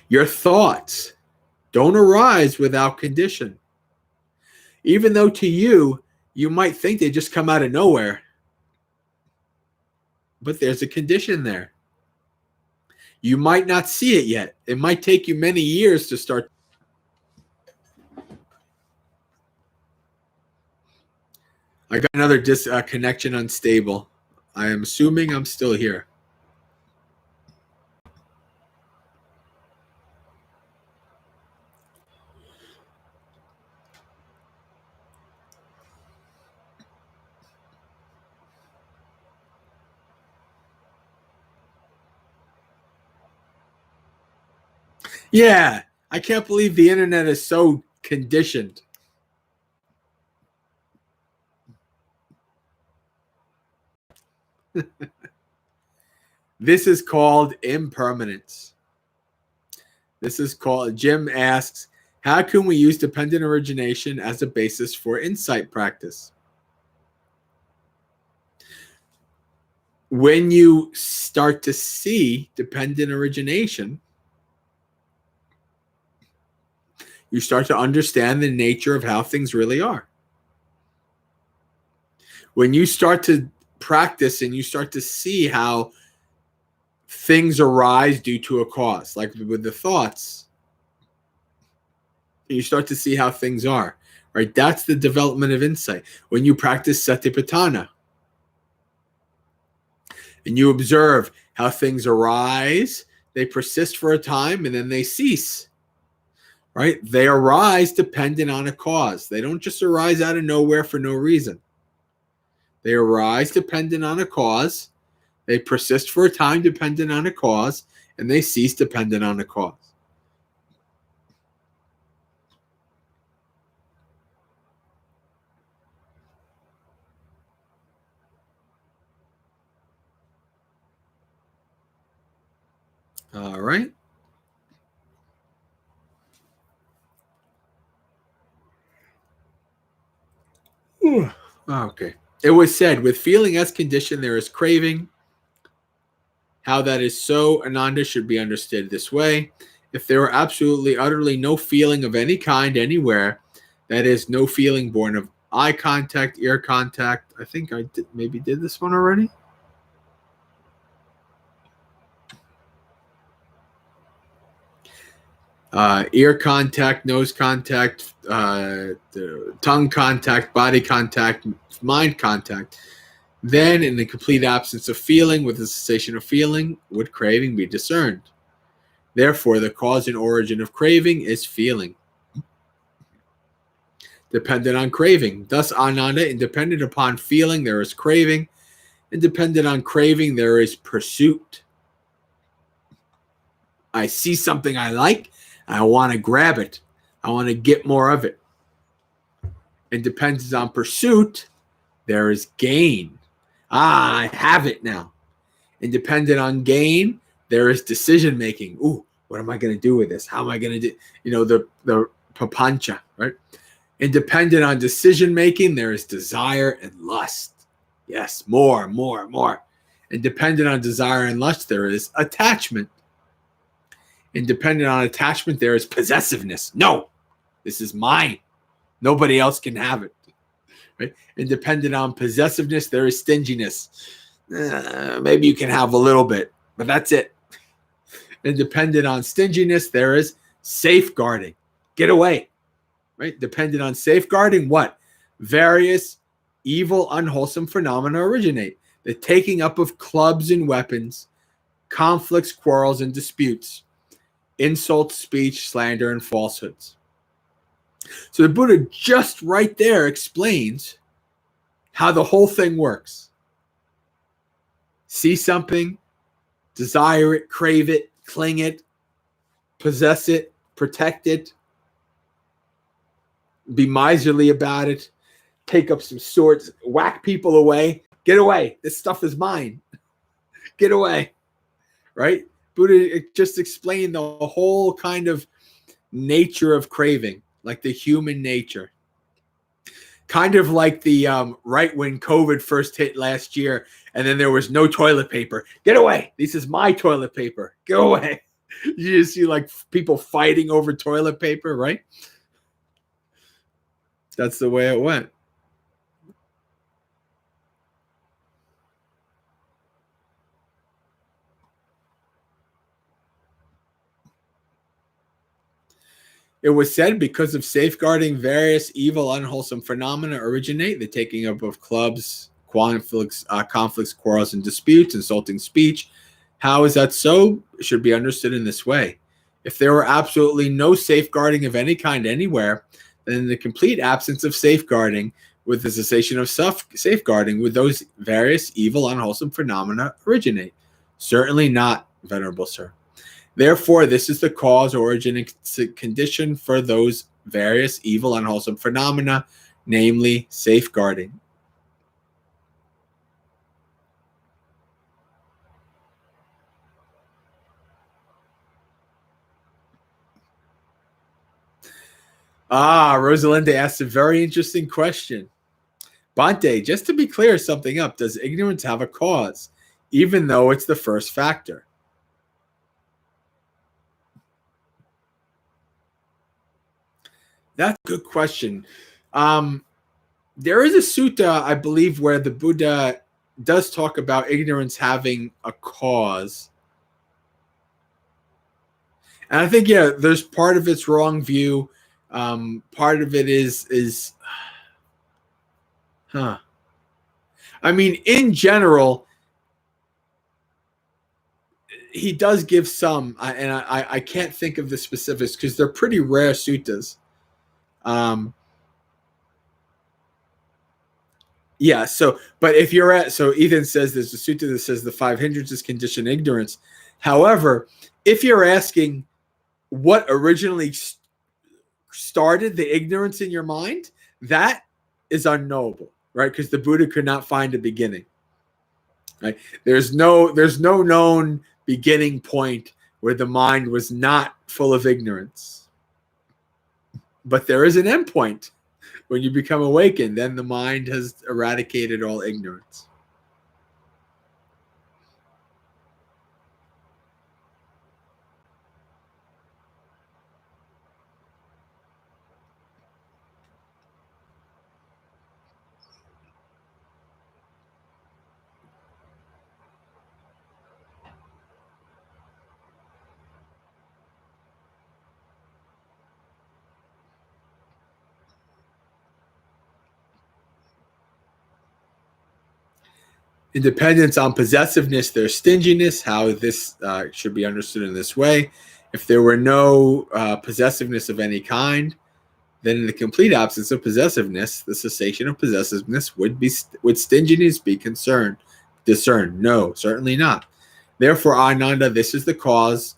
[SPEAKER 1] Your thoughts don't arise without condition. Even though to you, you might think they just come out of nowhere. But there's a condition there. You might not see it yet. It might take you many years to start. I got another connection unstable. I am assuming I'm still here. Yeah, I can't believe the internet is so conditioned. This is called impermanence. This is called, Jim asks, how can we use dependent origination as a basis for insight practice? When you start to see dependent origination, you start to understand the nature of how things really are. When you start to practice and you start to see how things arise due to a cause, like with the thoughts, you start to see how things are, right? That's the development of insight. When you practice satipatthana and you observe how things arise, they persist for a time and then they cease, right? They arise dependent on a cause. They don't just arise out of nowhere for no reason. They arise dependent on a cause. They persist for a time dependent on a cause, and they cease dependent on a cause. All right. Okay. It was said, with feeling as conditioned, there is craving. How that is so, Ananda, should be understood this way. If there were absolutely, utterly no feeling of any kind anywhere, that is, no feeling born of eye contact, ear contact. I think I maybe did this one already. Ear contact, nose contact, tongue contact, body contact, mind contact. Then, in the complete absence of feeling, with the cessation of feeling, would craving be discerned. Therefore, the cause and origin of craving is feeling, dependent on craving. Thus, Ananda, independent upon feeling, there is craving. Independent on craving, there is pursuit. I see something I like, I want to grab it. I want to get more of it. Independent on pursuit, there is gain. I have it now. Independent on gain, there is decision making. Ooh, what am I going to do with this? How am I going to do? The papancha, right? Independent on decision making, there is desire and lust. Yes, more. Independent on desire and lust, there is attachment. Independent on attachment, there is possessiveness. No, this is mine. Nobody else can have it. Right? Independent on possessiveness, there is stinginess. Maybe you can have a little bit, but that's it. And dependent on stinginess, there is safeguarding. Get away, right? Dependent on safeguarding, what? Various evil, unwholesome phenomena originate. The taking up of clubs and weapons, conflicts, quarrels, and disputes, insults, speech, slander, and falsehoods. So the Buddha just right there explains how the whole thing works. See something, desire it, crave it, cling it, possess it, protect it, be miserly about it, take up some swords, whack people away. Get away. This stuff is mine. Get away. Right? Buddha just explained the whole kind of nature of craving, like the human nature. Kind of like the right when COVID first hit last year, and then there was no toilet paper. Get away. This is my toilet paper. Go away. You just see like people fighting over toilet paper, right? That's the way it went. It was said because of safeguarding various evil, unwholesome phenomena originate, the taking up of clubs, conflicts, quarrels, and disputes, insulting speech. How is that so? It should be understood in this way. If there were absolutely no safeguarding of any kind anywhere, then in the complete absence of safeguarding, with the cessation of safeguarding, would those various evil, unwholesome phenomena originate? Certainly not, Venerable Sir. Therefore, this is the cause, origin, and condition for those various evil, unwholesome phenomena, namely safeguarding. Rosalinda asked a very interesting question. Bante, just to be clear something up, does ignorance have a cause, even though it's the first factor? That's a good question. There is a sutta, I believe, where the Buddha does talk about ignorance having a cause. And I think, yeah, there's part of its wrong view. Part of it is I mean, in general, he does give some, and I can't think of the specifics because they're pretty rare suttas. Yeah, but if you're so Ethan says there's a sutta that says the five hindrances condition ignorance. However, if you're asking what originally started the ignorance in your mind, that is unknowable, right? Because the Buddha could not find a beginning. Right? There's no known beginning point where the mind was not full of ignorance. But there is an end point. When you become awakened, then the mind has eradicated all ignorance. In dependence on possessiveness, there's stinginess. How this should be understood in this way. If there were no possessiveness of any kind, then in the complete absence of possessiveness, the cessation of possessiveness would stinginess be discerned? No, certainly not. Therefore, Ananda, this is the cause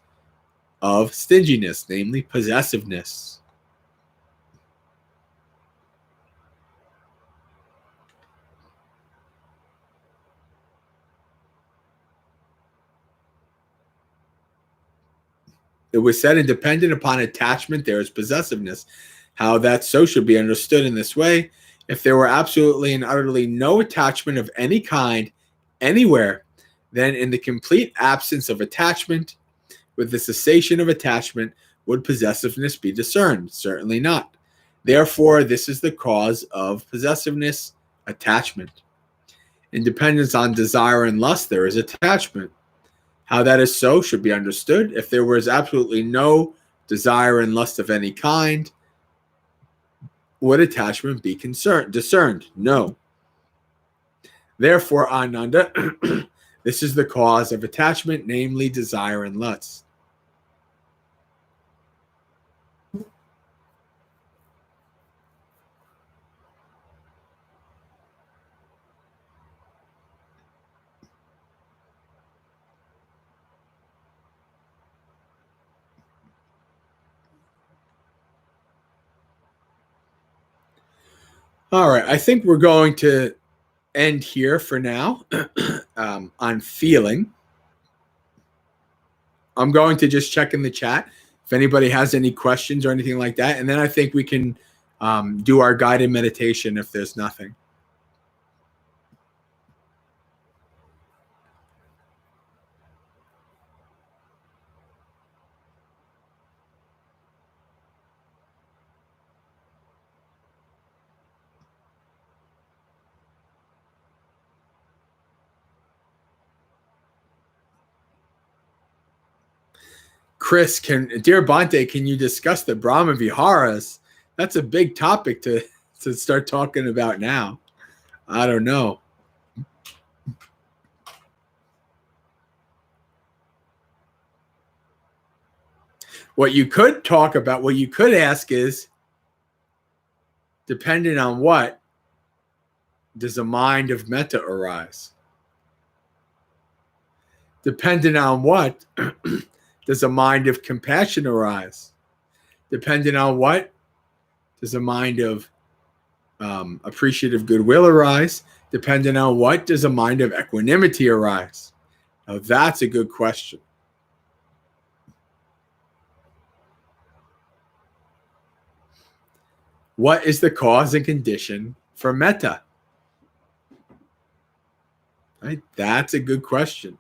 [SPEAKER 1] of stinginess, namely possessiveness. It was said, independent upon attachment, there is possessiveness. How that so should be understood in this way. If there were absolutely and utterly no attachment of any kind anywhere, then in the complete absence of attachment, with the cessation of attachment, would possessiveness be discerned? Certainly not. Therefore, this is the cause of possessiveness, attachment. In dependence on desire and lust, there is attachment. How that is so should be understood. If there was absolutely no desire and lust of any kind, would attachment be discerned? No. Therefore, Ananda, this is the cause of attachment, namely desire and lust. All right, I think we're going to end here for now on feeling. I'm going to just check in the chat if anybody has any questions or anything like that, and then I think we can do our guided meditation if there's nothing. Chris, dear Bhante, can you discuss the Brahma Viharas? That's a big topic to start talking about now. I don't know. What you could talk about, what you could ask is, depending on what, does a mind of metta arise? Depending on what, does a mind of compassion arise? Depending on what, does a mind of appreciative goodwill arise? Depending on what, does a mind of equanimity arise? Now, that's a good question. What is the cause and condition for metta? Right? That's a good question.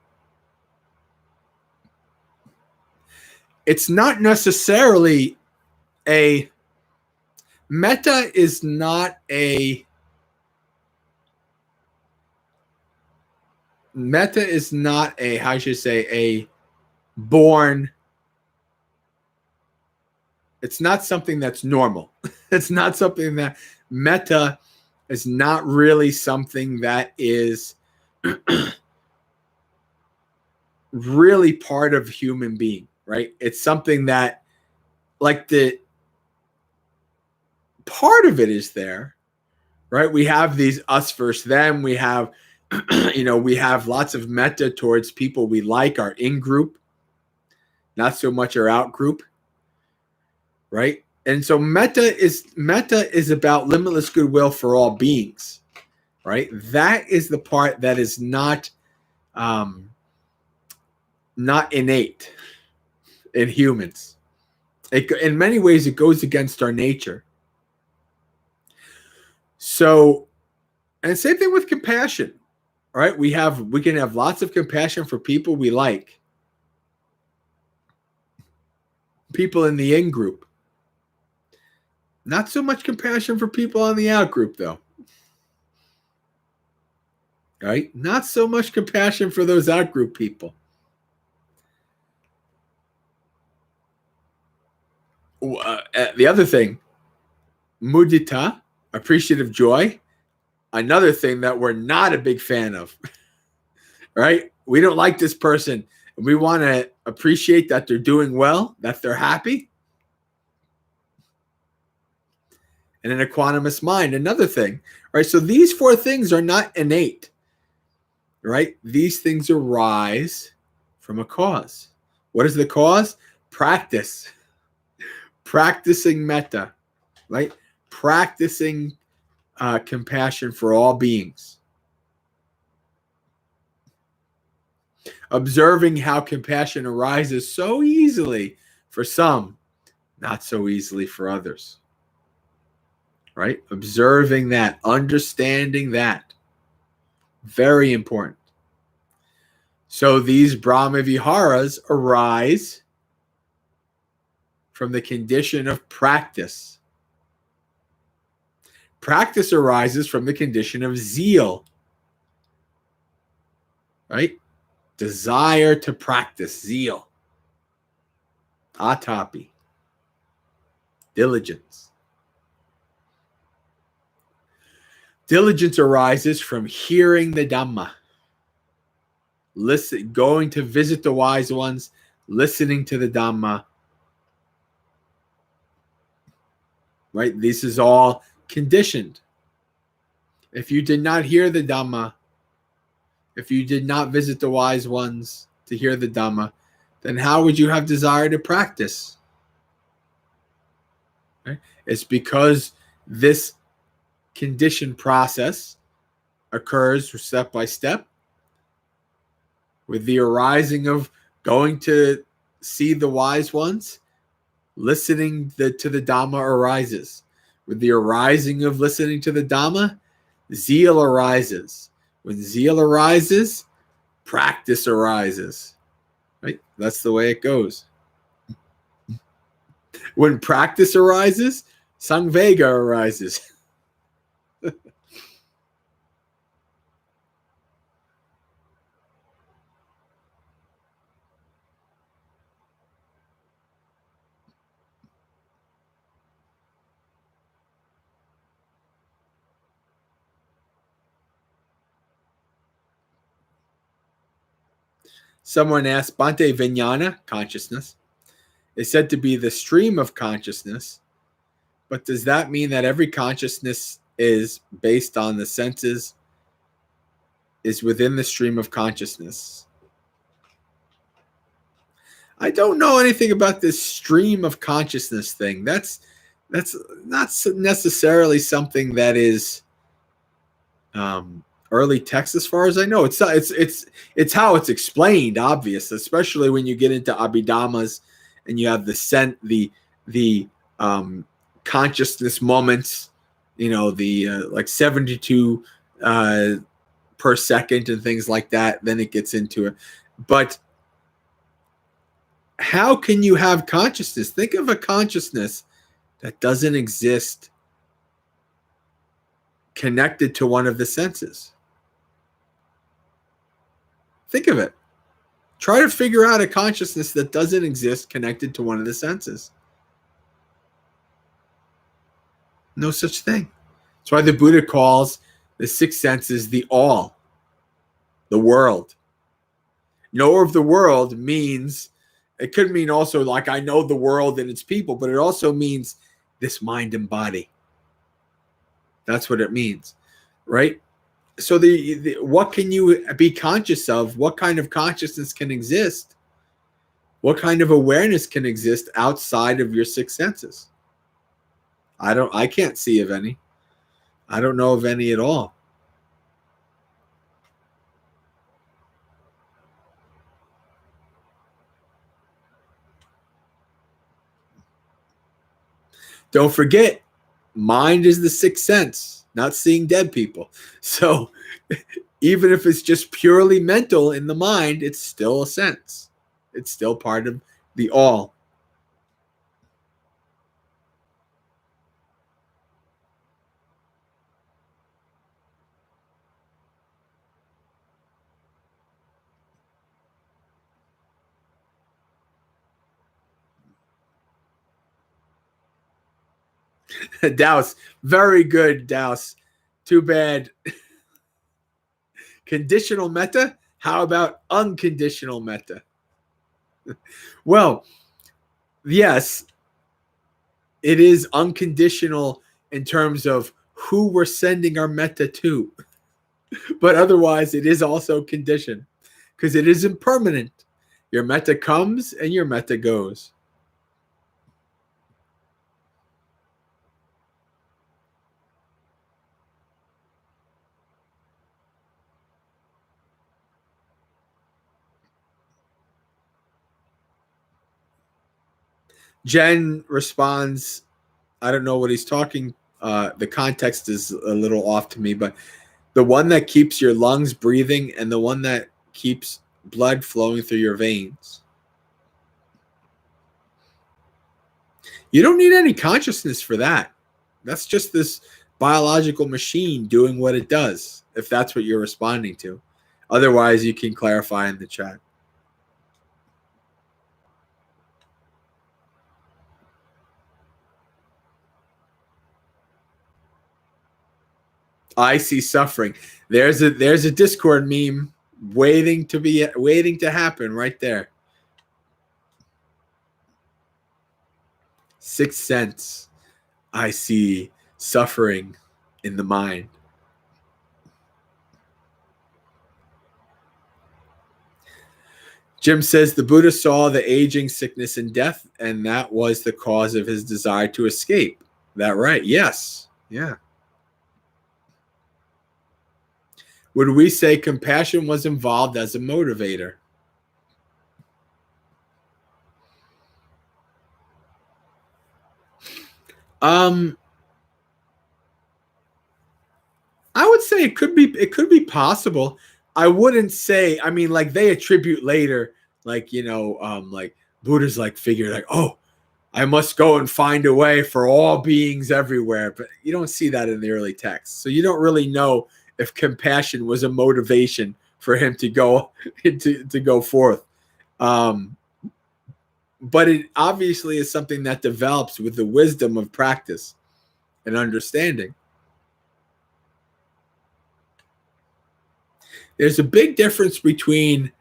[SPEAKER 1] It's not necessarily metta is not a how should I say, a born, it's not something that's normal. It's not something that metta is not really something that is really part of human being, right? It's something that, like, the part of it is there, right? We have these us versus them. We have, we have lots of metta towards people we like, our in group, not so much our out group, right? And so metta is about limitless goodwill for all beings, right? That is the part that is not innate in humans. In many ways, it goes against our nature. So, and same thing with compassion, right? We can have lots of compassion for people we like, people in the in group. Not so much compassion for people on the out group, though. Right? Not so much compassion for those out group people. The other thing, mudita, appreciative joy, another thing that we're not a big fan of. Right? We don't like this person. We want to appreciate that they're doing well, that they're happy. And an equanimous mind, another thing, right? So these four things are not innate, right? These things arise from a cause. What is the cause? Practice. Practicing metta, right? Practicing compassion for all beings. Observing how compassion arises so easily for some, not so easily for others. Right? Observing that, understanding that. Very important. So these Brahma Viharas arise from the condition of practice. Practice arises from the condition of zeal. Right? Desire to practice, zeal. Atapi, diligence. Diligence arises from hearing the Dhamma, going to visit the wise ones, listening to the Dhamma. Right? This is all conditioned. If you did not hear the Dhamma, if you did not visit the wise ones to hear the Dhamma, then how would you have desire to practice? Right? It's because this conditioned process occurs step by step with the arising of going to see the wise ones, listening to the Dhamma arises. With the arising of listening to the Dhamma, zeal arises. When zeal arises, practice arises. Right? That's the way it goes. When practice arises, Samvega arises. Someone asked, Bhante, Vijnana, consciousness, is said to be the stream of consciousness, but does that mean that every consciousness is based on the senses, is within the stream of consciousness? I don't know anything about this stream of consciousness thing. That's not necessarily something that is early text, as far as I know. It's how it's explained, obvious, especially when you get into Abhidhammas and you have the consciousness moments, like 72 per second and things like that. Then it gets into it. But how can you have consciousness? Think of a consciousness that doesn't exist connected to one of the senses. Think of it. Try to figure out a consciousness that doesn't exist connected to one of the senses. No such thing. That's why the Buddha calls the six senses the all, the world. Knower of the world means, it could mean also like I know the world and its people, but it also means this mind and body. That's what it means, right? So what can you be conscious of? What kind of consciousness can exist? What kind of awareness can exist outside of your six senses? I can't see of any. I don't know of any at all. Don't forget, mind is the sixth sense, not seeing dead people. So even if it's just purely mental in the mind, it's still a sense. It's still part of the all. Douse, very good, Douse. Too bad. Conditional metta? How about unconditional metta? Well, yes, it is unconditional in terms of who we're sending our metta to. But otherwise, it is also conditioned because it is impermanent. Your metta comes and your metta goes. Jen responds, I don't know what he's talking. The context is a little off to me, but the one that keeps your lungs breathing and the one that keeps blood flowing through your veins. You don't need any consciousness for that. That's just this biological machine doing what it does, if that's what you're responding to. Otherwise, you can clarify in the chat. I see suffering. There's a Discord meme waiting to happen right there. 6th sense. I see suffering in the mind. Jim says the Buddha saw the aging, sickness, and death, and that was the cause of his desire to escape. That right? Yes. Yeah. Would we say compassion was involved as a motivator? I would say it could be possible. I wouldn't say, I mean, like they attribute later, like, like Buddha's like figure like, oh, I must go and find a way for all beings everywhere. But you don't see that in the early text. So you don't really know if compassion was a motivation for him to go to go forth. But it obviously is something that develops with the wisdom of practice and understanding. There's a big difference between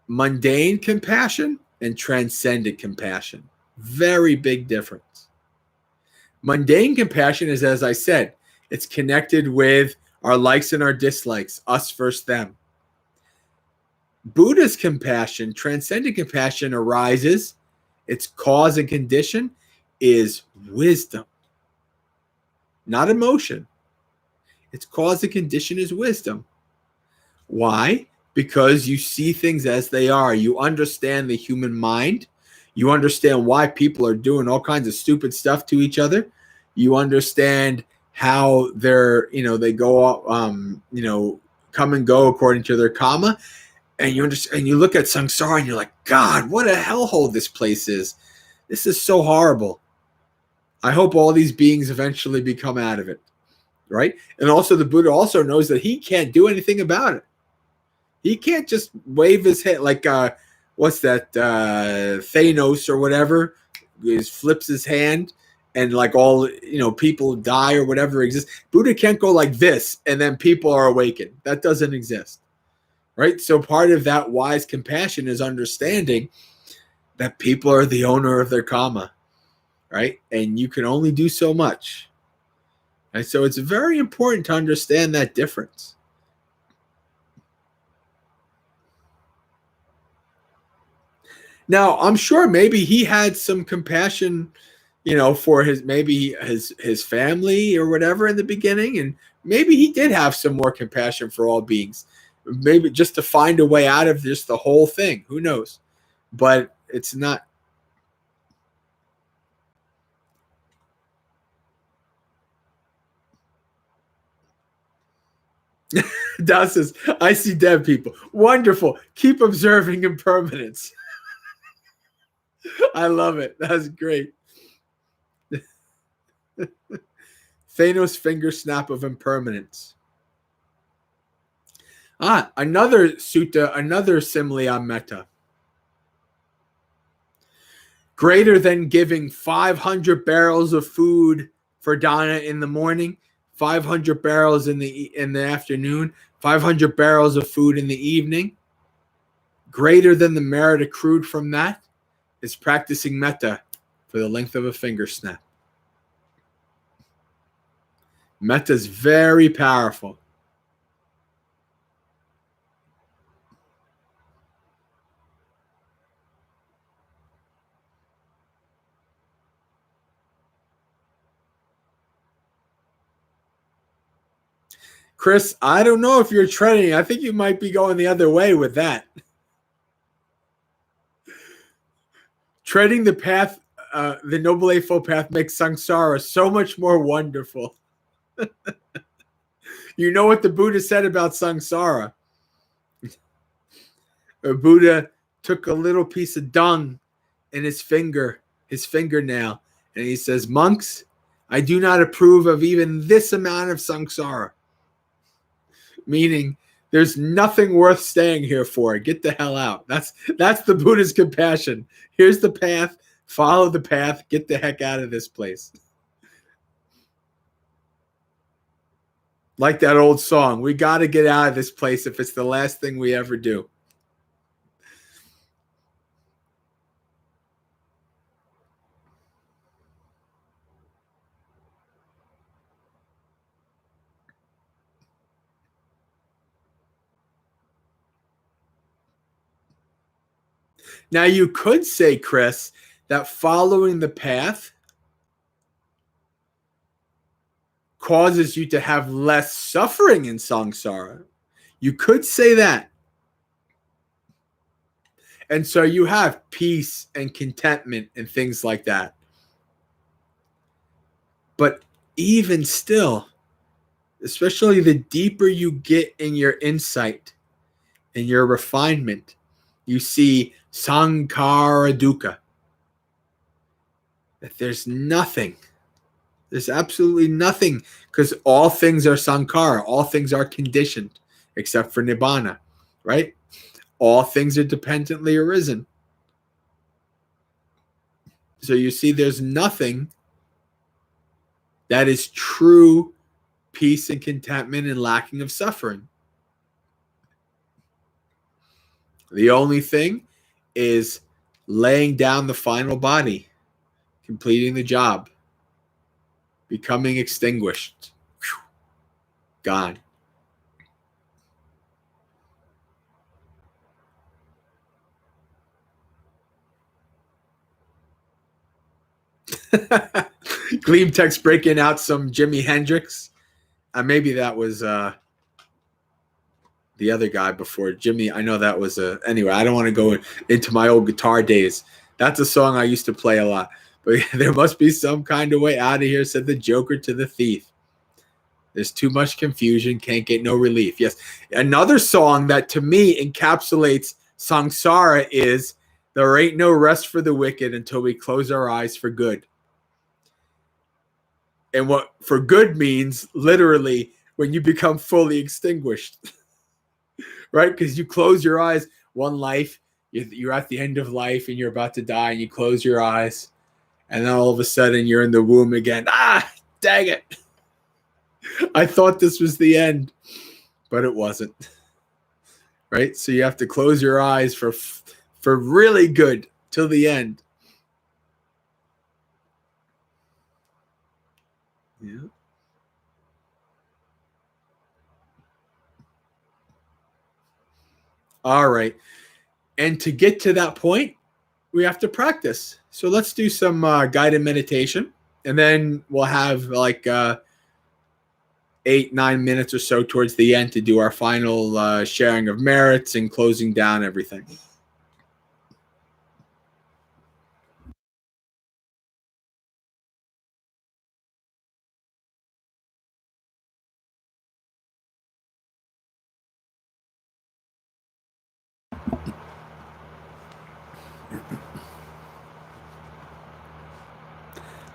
[SPEAKER 1] mundane compassion and transcendent compassion. Very big difference. Mundane compassion is, as I said, it's connected with our likes and our dislikes, us versus them. Buddha's compassion, transcendent compassion, arises, its cause and condition is wisdom, not emotion. Its cause and condition is wisdom. Why? Because you see things as they are. You understand the human mind. You understand why people are doing all kinds of stupid stuff to each other. You understand how they're, they go, come and go according to their karma. And you understand, and you look at samsara and you're like, God, what a hellhole this place is. This is so horrible. I hope all these beings eventually become out of it. Right? And also the Buddha also knows that he can't do anything about it. He can't just wave his head like, what's that, Thanos or whatever, flips his hand and like all, people die or whatever exists. Buddha can't go like this and then people are awakened. That doesn't exist. Right? So part of that wise compassion is understanding that people are the owner of their karma. Right? And you can only do so much. And so it's very important to understand that difference. Now, I'm sure maybe he had some compassion, for his family or whatever in the beginning. And maybe he did have some more compassion for all beings, maybe just to find a way out of just the whole thing. Who knows? But it's not. Das says, I see dead people. Wonderful. Keep observing impermanence. I love it. That's great. Thanos' finger snap of impermanence. Another sutta, another simile on metta. Greater than giving 500 barrels of food for dana in the morning, 500 barrels in the afternoon, 500 barrels of food in the evening. Greater than the merit accrued from that is practicing metta for the length of a finger snap. Metta is very powerful. Chris, I don't know if you're treading. I think you might be going the other way with that. Treading the path, the Noble Eightfold Path makes samsara so much more wonderful. You know what the Buddha said about samsara? The Buddha took a little piece of dung in his fingernail, and he says, monks, I do not approve of even this amount of samsara. Meaning There's nothing worth staying here for. Get the hell out. That's the Buddha's compassion. Here's the path. Follow the path. Get the heck out of this place. Like that old song, we got to get out of this place if it's the last thing we ever do. Now, you could say, Chris, that following the path causes you to have less suffering in samsara. You could say that. And so you have peace and contentment and things like that. But even still, especially the deeper you get in your insight and your refinement, you see sankhara dukkha. That there's nothing. There's absolutely nothing, because all things are sankhara. All things are conditioned, except for nibbana, right? All things are dependently arisen. So you see there's nothing that is true peace and contentment and lacking of suffering. The only thing is laying down the final body, completing the job, becoming extinguished. Whew. Gone. Gleam text breaking out some Jimi Hendrix. Maybe that was the other guy before Jimmy. I know that was anyway, I don't want to go into my old guitar days. That's a song I used to play a lot. But there must be some kind of way out of here, said the Joker to the thief. There's too much confusion, can't get no relief. Yes. Another song that to me encapsulates samsara is there ain't no rest for the wicked until we close our eyes for good. And what for good means literally when you become fully extinguished, right? Because you close your eyes, one life, you're at the end of life and you're about to die and you close your eyes. And then all of a sudden you're in the womb again. Ah, dang it. I thought this was the end, but it wasn't. Right? So you have to close your eyes for really good till the end. Yeah. All right. And to get to that point, we have to practice. So let's do some guided meditation. And then we'll have like 8-9 minutes or so towards the end to do our final sharing of merits and closing down everything.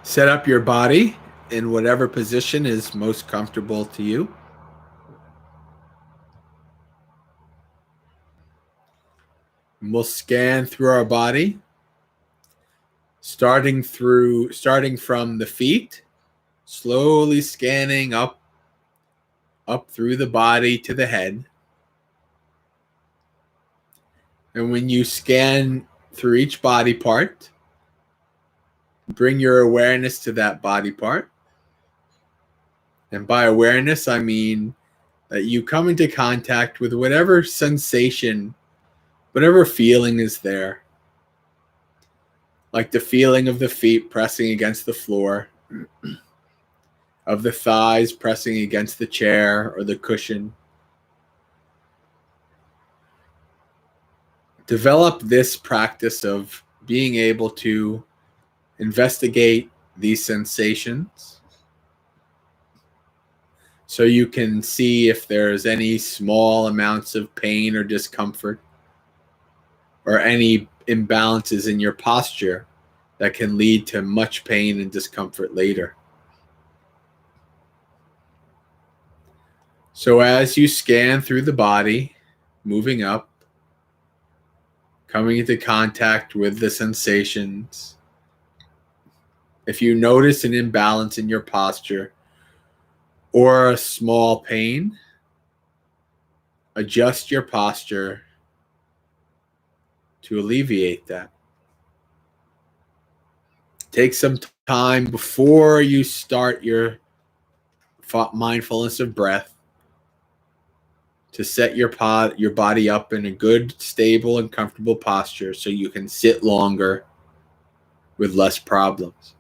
[SPEAKER 1] Set up your body in whatever position is most comfortable to you. And we'll scan through our body, starting from the feet, slowly scanning up through the body to the head. And when you scan through each body part, bring your awareness to that body part. And by awareness, I mean that you come into contact with whatever sensation, whatever feeling is there. Like the feeling of the feet pressing against the floor, of the thighs pressing against the chair or the cushion. Develop this practice of being able to investigate these sensations so you can see if there's any small amounts of pain or discomfort or any imbalances in your posture that can lead to much pain and discomfort later. So as you scan through the body, moving up, coming into contact with the sensations, if you notice an imbalance in your posture or a small pain, adjust your posture to alleviate that. Take some time before you start your mindfulness of breath to set your body up in a good, stable, and comfortable posture so you can sit longer with less problems.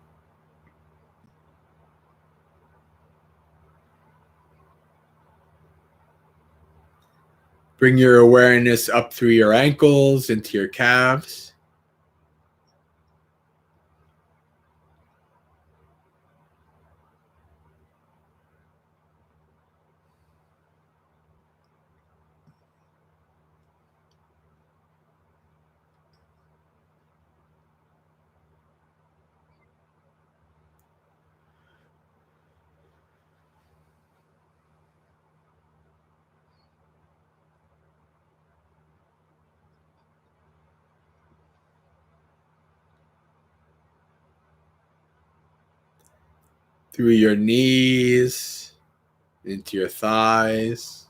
[SPEAKER 1] Bring your awareness up through your ankles into your calves. Through your knees, into your thighs.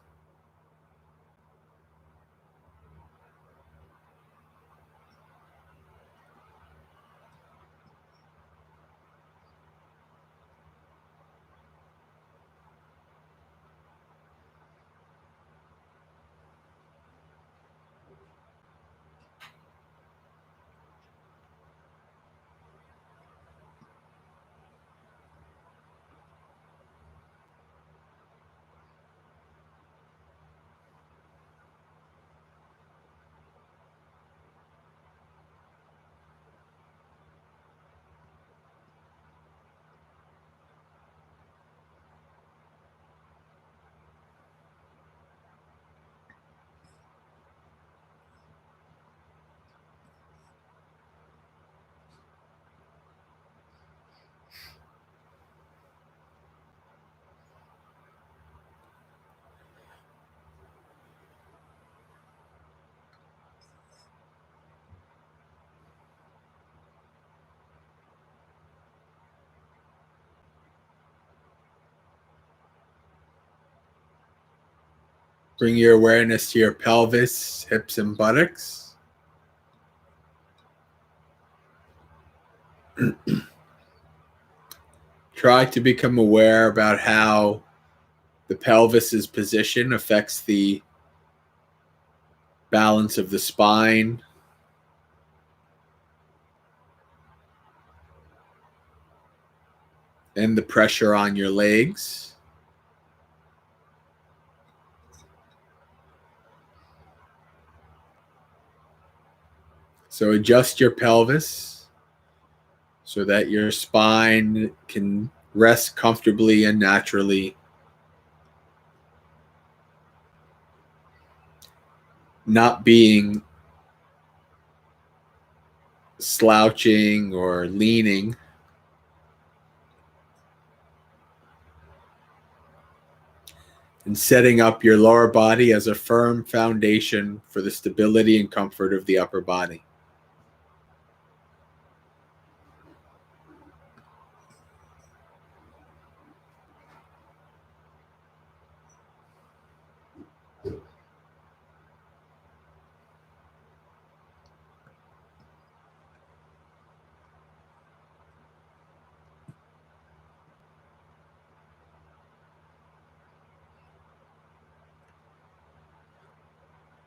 [SPEAKER 1] Bring your awareness to your pelvis, hips, and buttocks. Try to become aware about how the pelvis's position affects the balance of the spine and the pressure on your legs. So adjust your pelvis so that your spine can rest comfortably and naturally, not being slouching or leaning. And setting up your lower body as a firm foundation for the stability and comfort of the upper body.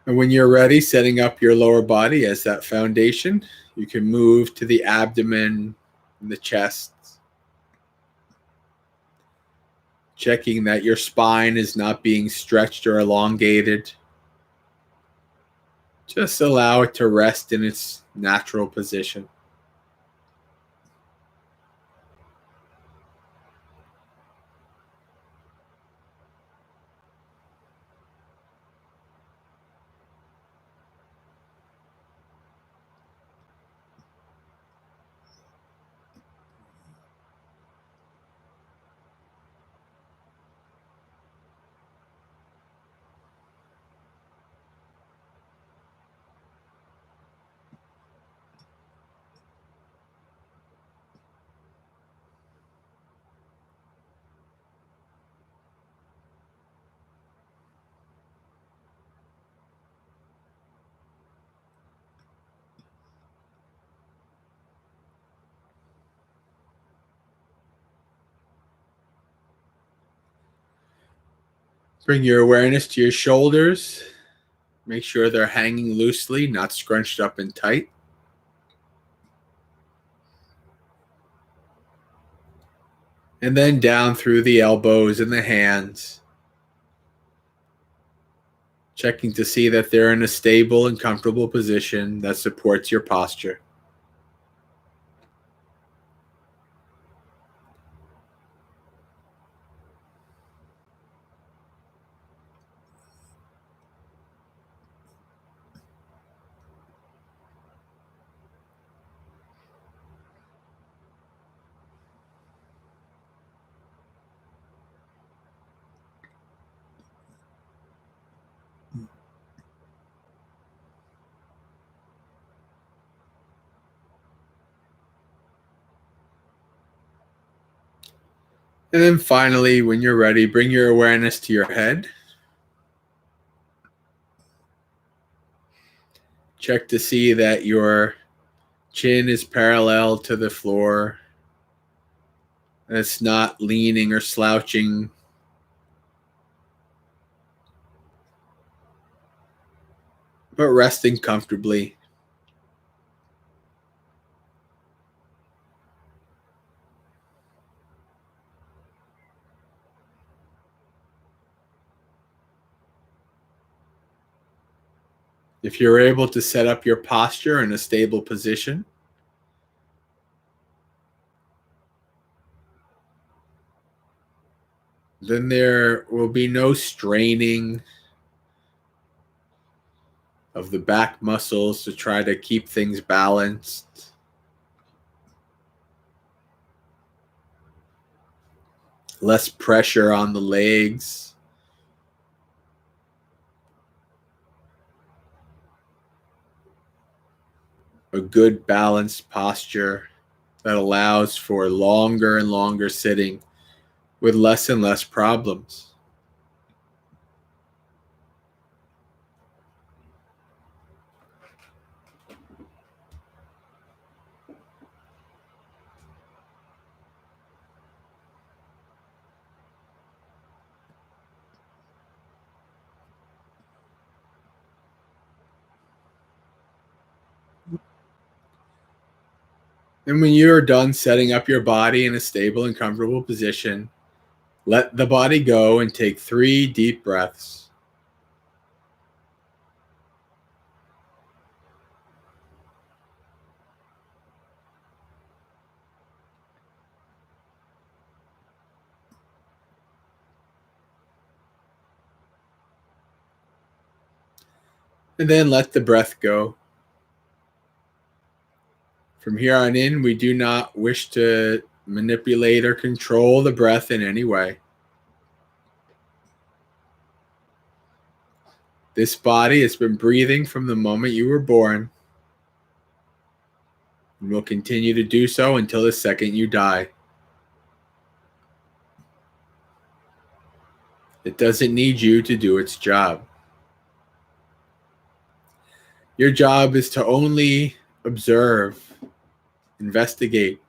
[SPEAKER 1] And when you're ready, setting up your lower body as that foundation, you can move to the abdomen and the chest, checking that your spine is not being stretched or elongated. Just allow it to rest in its natural position. Bring your awareness to your shoulders. Make sure they're hanging loosely, not scrunched up and tight. And then down through the elbows and the hands. Checking to see that they're in a stable and comfortable position that supports your posture. And then finally, when you're ready, bring your awareness to your head. Check to see that your chin is parallel to the floor. And it's not leaning or slouching. But resting comfortably. If you're able to set up your posture in a stable position, then there will be no straining of the back muscles to try to keep things balanced. Less pressure on the legs. A good balanced posture that allows for longer and longer sitting with less and less problems. And when you're done setting up your body in a stable and comfortable position, let the body go and take 3 deep breaths. And then let the breath go. From here on in, we do not wish to manipulate or control the breath in any way. This body has been breathing from the moment you were born and will continue to do so until the second you die. It doesn't need you to do its job. Your job is to only observe, investigate.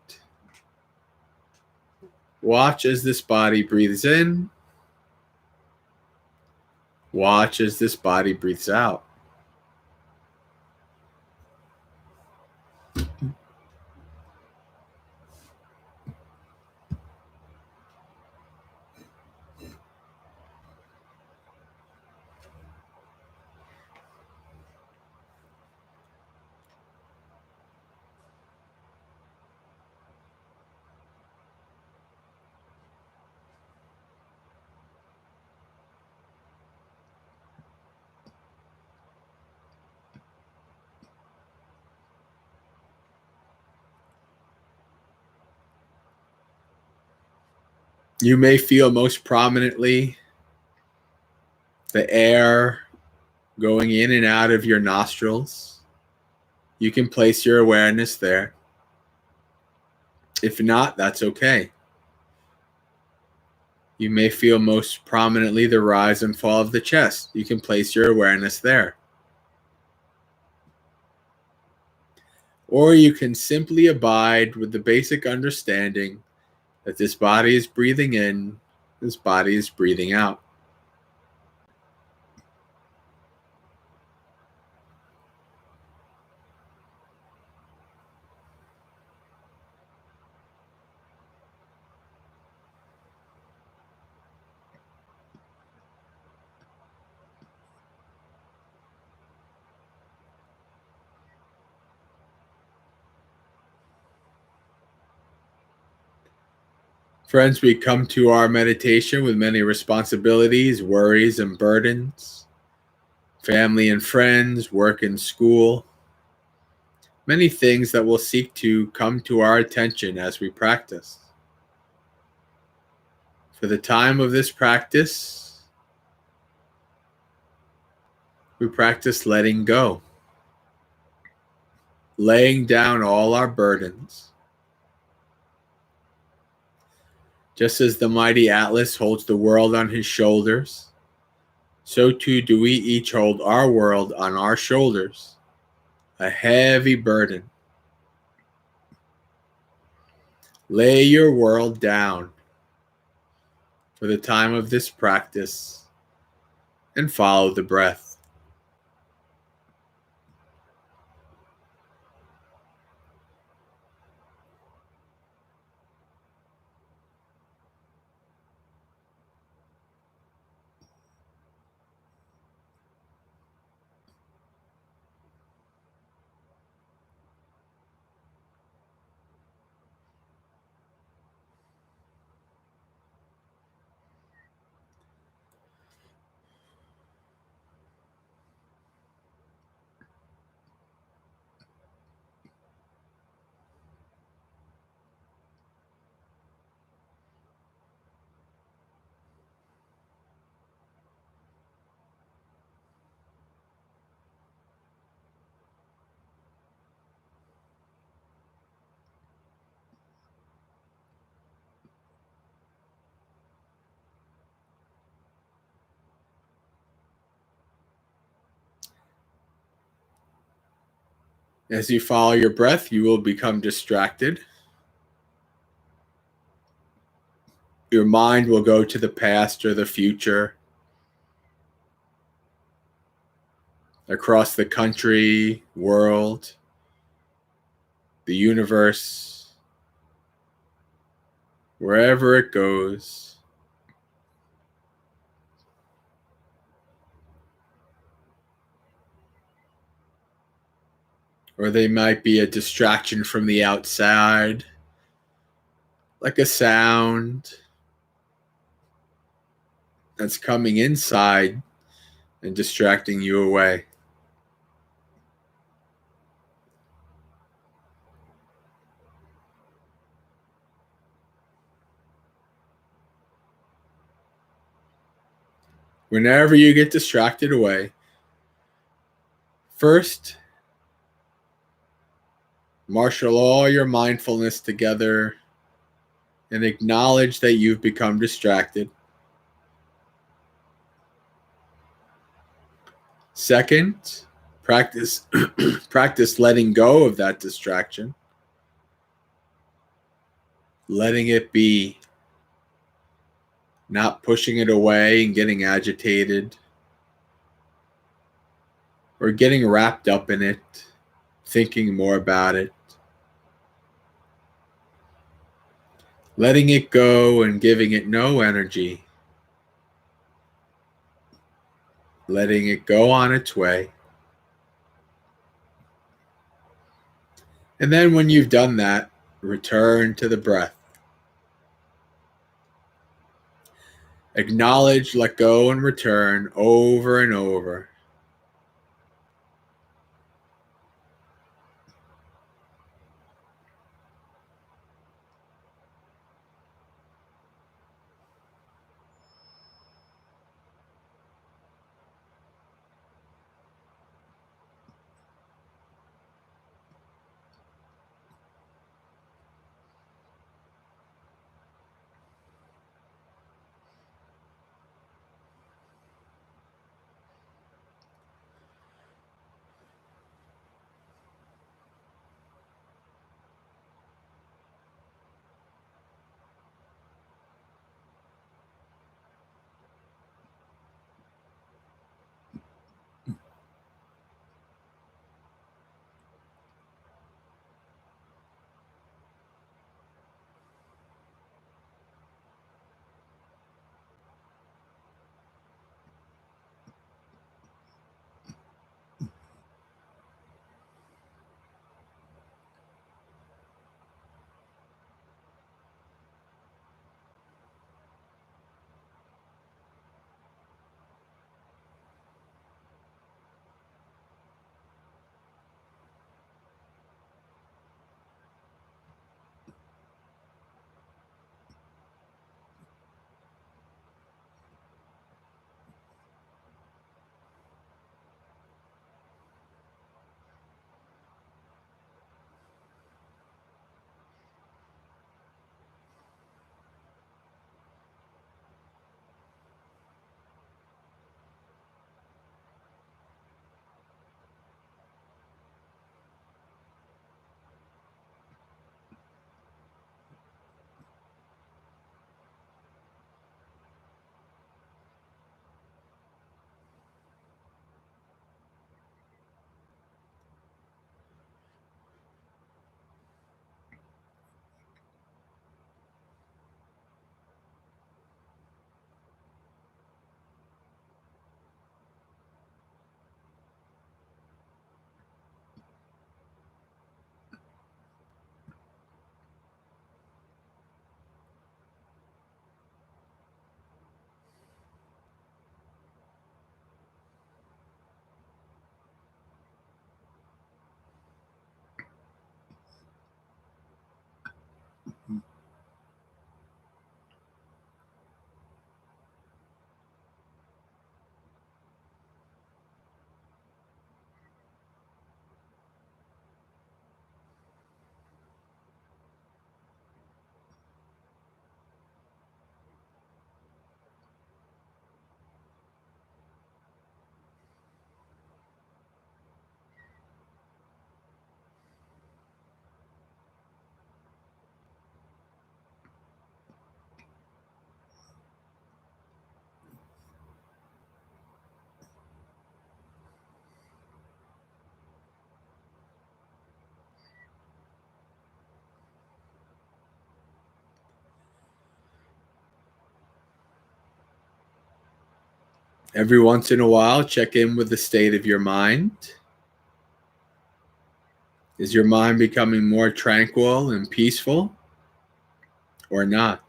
[SPEAKER 1] Watch as this body breathes in. Watch as this body breathes out. You may feel most prominently the air going in and out of your nostrils. You can place your awareness there. If not, that's okay. You may feel most prominently the rise and fall of the chest. You can place your awareness there. Or you can simply abide with the basic understanding that this body is breathing in, this body is breathing out. Friends, we come to our meditation with many responsibilities, worries, and burdens. Family and friends, work and school. Many things that will seek to come to our attention as we practice. For the time of this practice, we practice letting go, laying down all our burdens. Just as the mighty Atlas holds the world on his shoulders, so too do we each hold our world on our shoulders, a heavy burden. Lay your world down for the time of this practice and follow the breath. As you follow your breath, you will become distracted. Your mind will go to the past or the future, across the country, world, the universe, wherever it goes. Or they might be a distraction from the outside, like a sound that's coming inside and distracting you away. Whenever you get distracted away, first, marshal all your mindfulness together and acknowledge that you've become distracted. Second, practice practice letting go of that distraction, letting it be, not pushing it away and getting agitated or getting wrapped up in it, thinking more about it. Letting it go and giving it no energy. Letting it go on its way. And then when you've done that, return to the breath. Acknowledge, let go, and return over and over. Every once in a while, check in with the state of your mind. Is your mind becoming more tranquil and peaceful or not?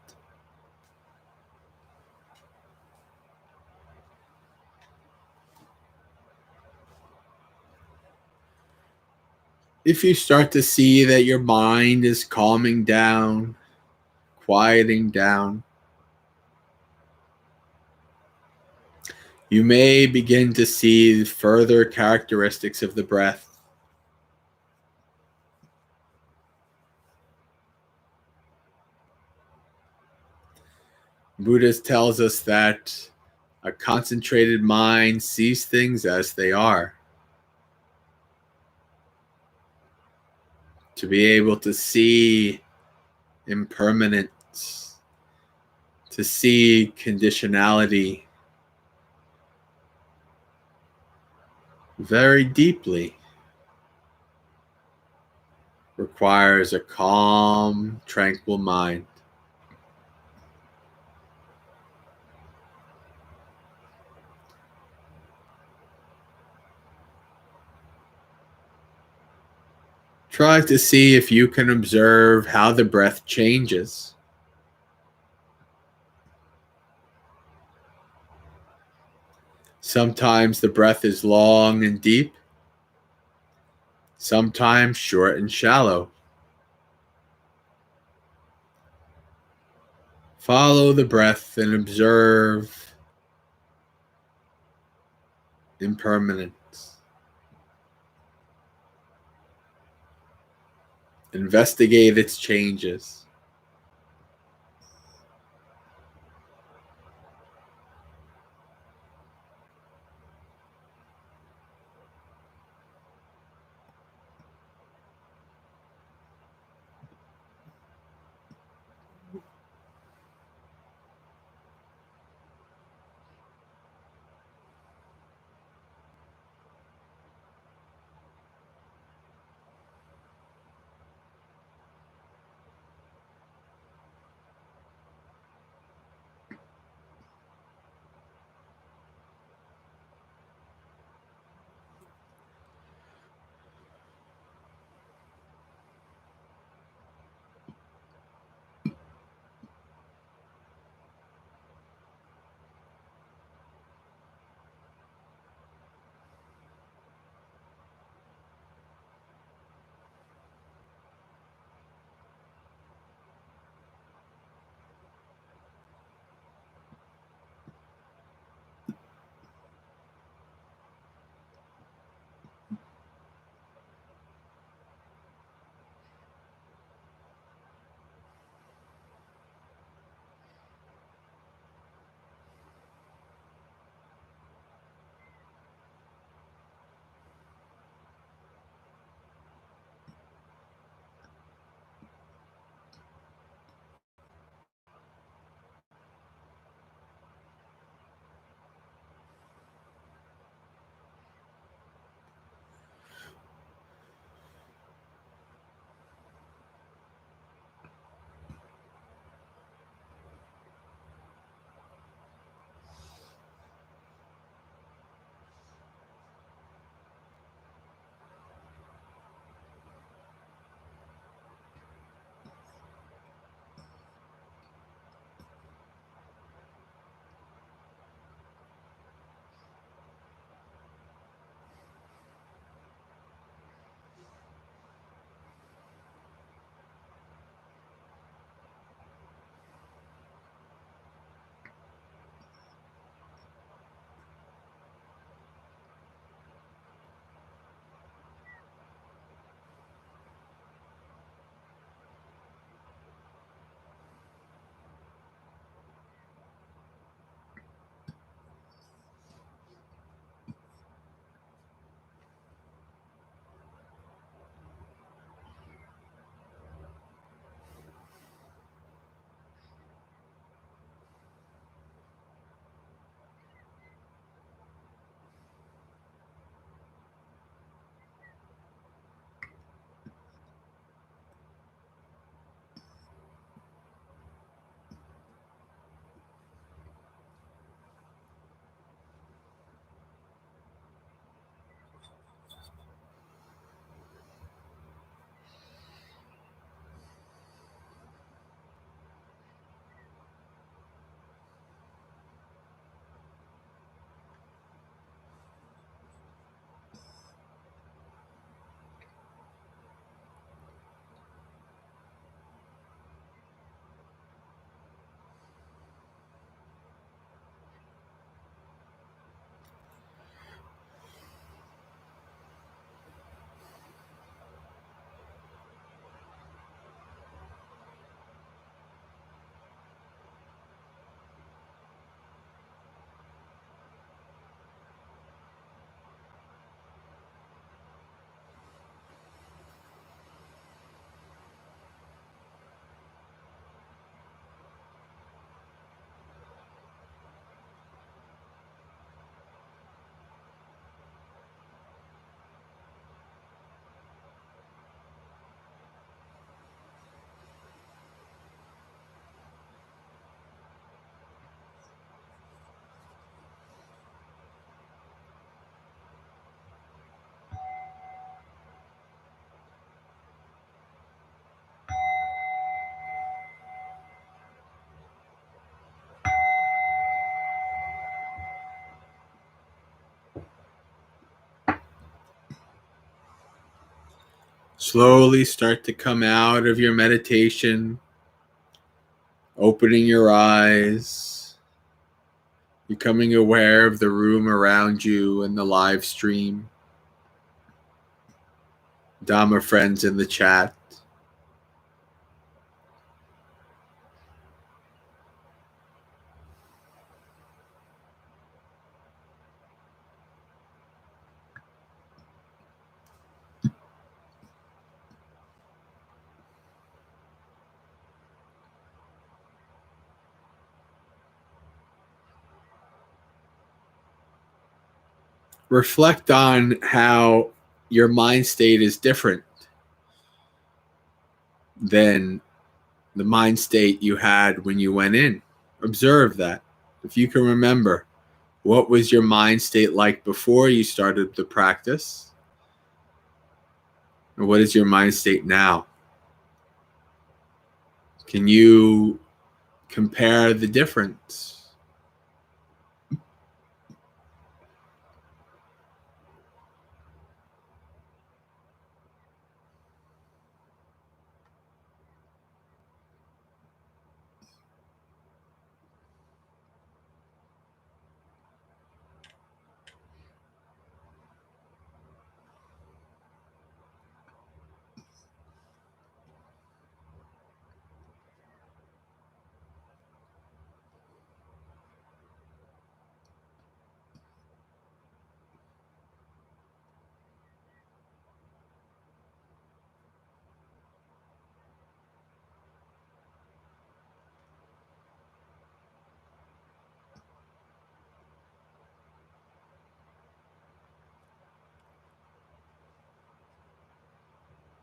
[SPEAKER 1] If you start to see that your mind is calming down, quieting down, you may begin to see further characteristics of the breath. Buddha tells us that a concentrated mind sees things as they are. To be able to see impermanence, to see conditionality very deeply, requires a calm, tranquil mind. Try to see if you can observe how the breath changes. Sometimes the breath is long and deep, sometimes short and shallow. Follow the breath and observe impermanence. Investigate its changes. Slowly start to come out of your meditation, opening your eyes, becoming aware of the room around you and the live stream. Dhamma friends in the chat. Reflect on how your mind state is different than the mind state you had when you went in. Observe that. If you can remember, what was your mind state like before you started the practice? And what is your mind state now? Can you compare the difference?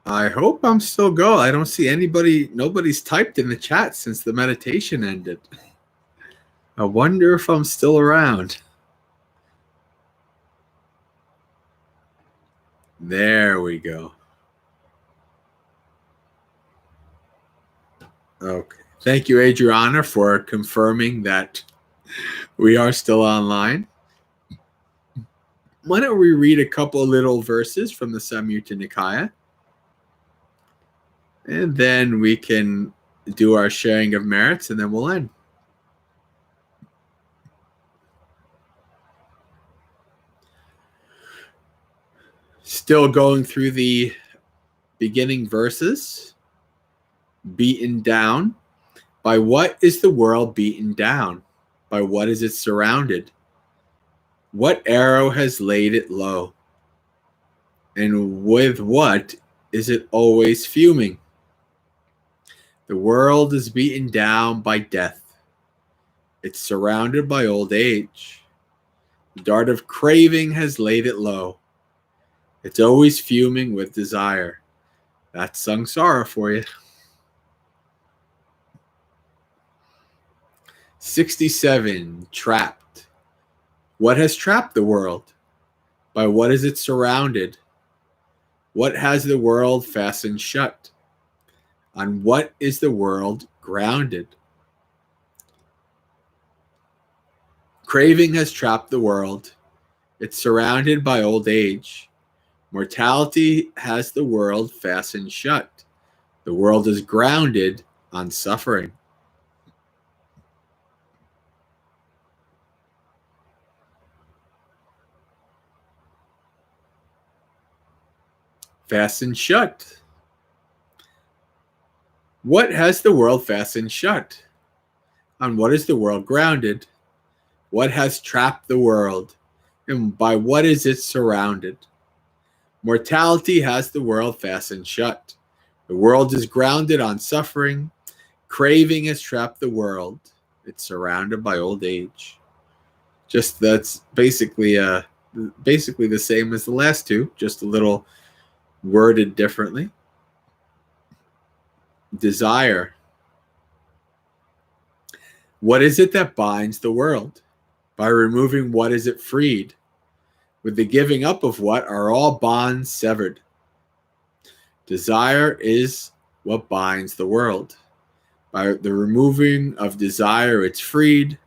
[SPEAKER 1] I hope I'm still going. I don't see nobody's typed in the chat since the meditation ended. I wonder if I'm still around. There we go. Okay. Thank you, Adriana, for confirming that we are still online. Why don't we read a couple little verses from the Samyutta Nikaya? And then we can do our sharing of merits, and then we'll end. Still going through the beginning verses. Beaten down. By what is the world beaten down? By what is it surrounded? What arrow has laid it low? And with what is it always fuming? The world is beaten down by death. It's surrounded by old age. The dart of craving has laid it low. It's always fuming with desire. That's samsara for you. 67. Trapped. What has trapped the world? By what is it surrounded? What has the world fastened shut? On what is the world grounded? Craving has trapped the world. It's surrounded by old age. Mortality has the world fastened shut. The world is grounded on suffering. Fastened shut. What has the world fastened shut? On what is the world grounded? What has trapped the world? And by what is it surrounded? Mortality has the world fastened shut. The world is grounded on suffering. Craving has trapped the world. It's surrounded by old age. Just that's basically the same as the last two, just a little worded differently. Desire. What is it that binds the world? By removing what is it freed? With the giving up of what are all bonds severed? Desire is what binds the world. By the removing of desire, it's freed.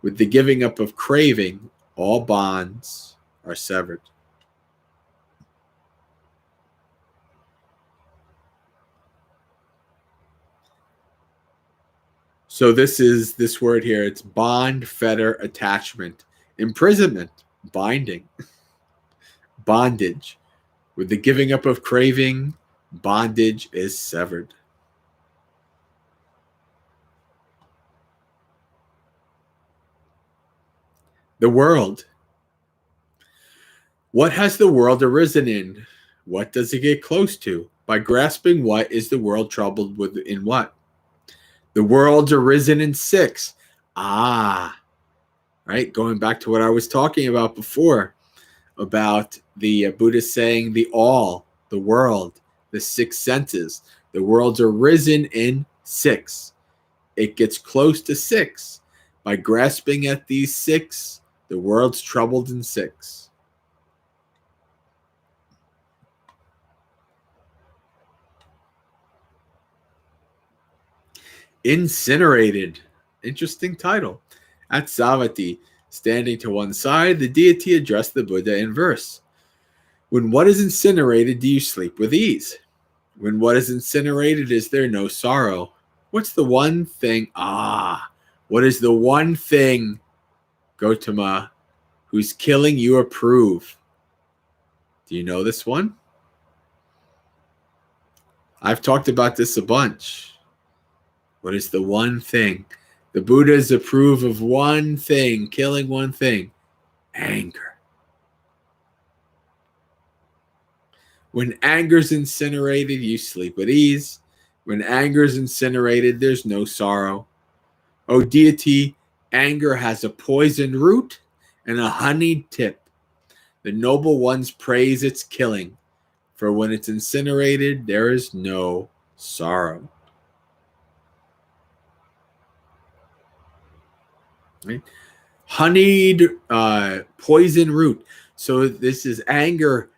[SPEAKER 1] With the giving up of craving, all bonds are severed. So this word here. It's bond, fetter, attachment, imprisonment, binding, bondage. With the giving up of craving, bondage is severed. The world. What has the world arisen in? What does it get close to? By grasping what is the world troubled with in what? The world's arisen in 6. Ah, right? Going back to what I was talking about before, about the Buddha saying the all, the world, the 6 senses. The world's arisen in 6. It gets close to 6. By grasping at these 6, the world's troubled in 6. Incinerated. Interesting title. At Savatthi, standing to one side, the deity addressed the Buddha in verse. When what is incinerated, do you sleep with ease? When what is incinerated, is there no sorrow? What's the one thing? What is the one thing, Gautama, whose killing you approve? Do you know this one? I've talked about this a bunch. What is the one thing? The Buddhas approve of one thing, killing one thing, anger. When anger's incinerated, you sleep with ease. When anger's incinerated, there's no sorrow. O deity, anger has a poisoned root and a honeyed tip. The noble ones praise its killing, for when it's incinerated, there is no sorrow. Right? Honeyed poison root. So this is anger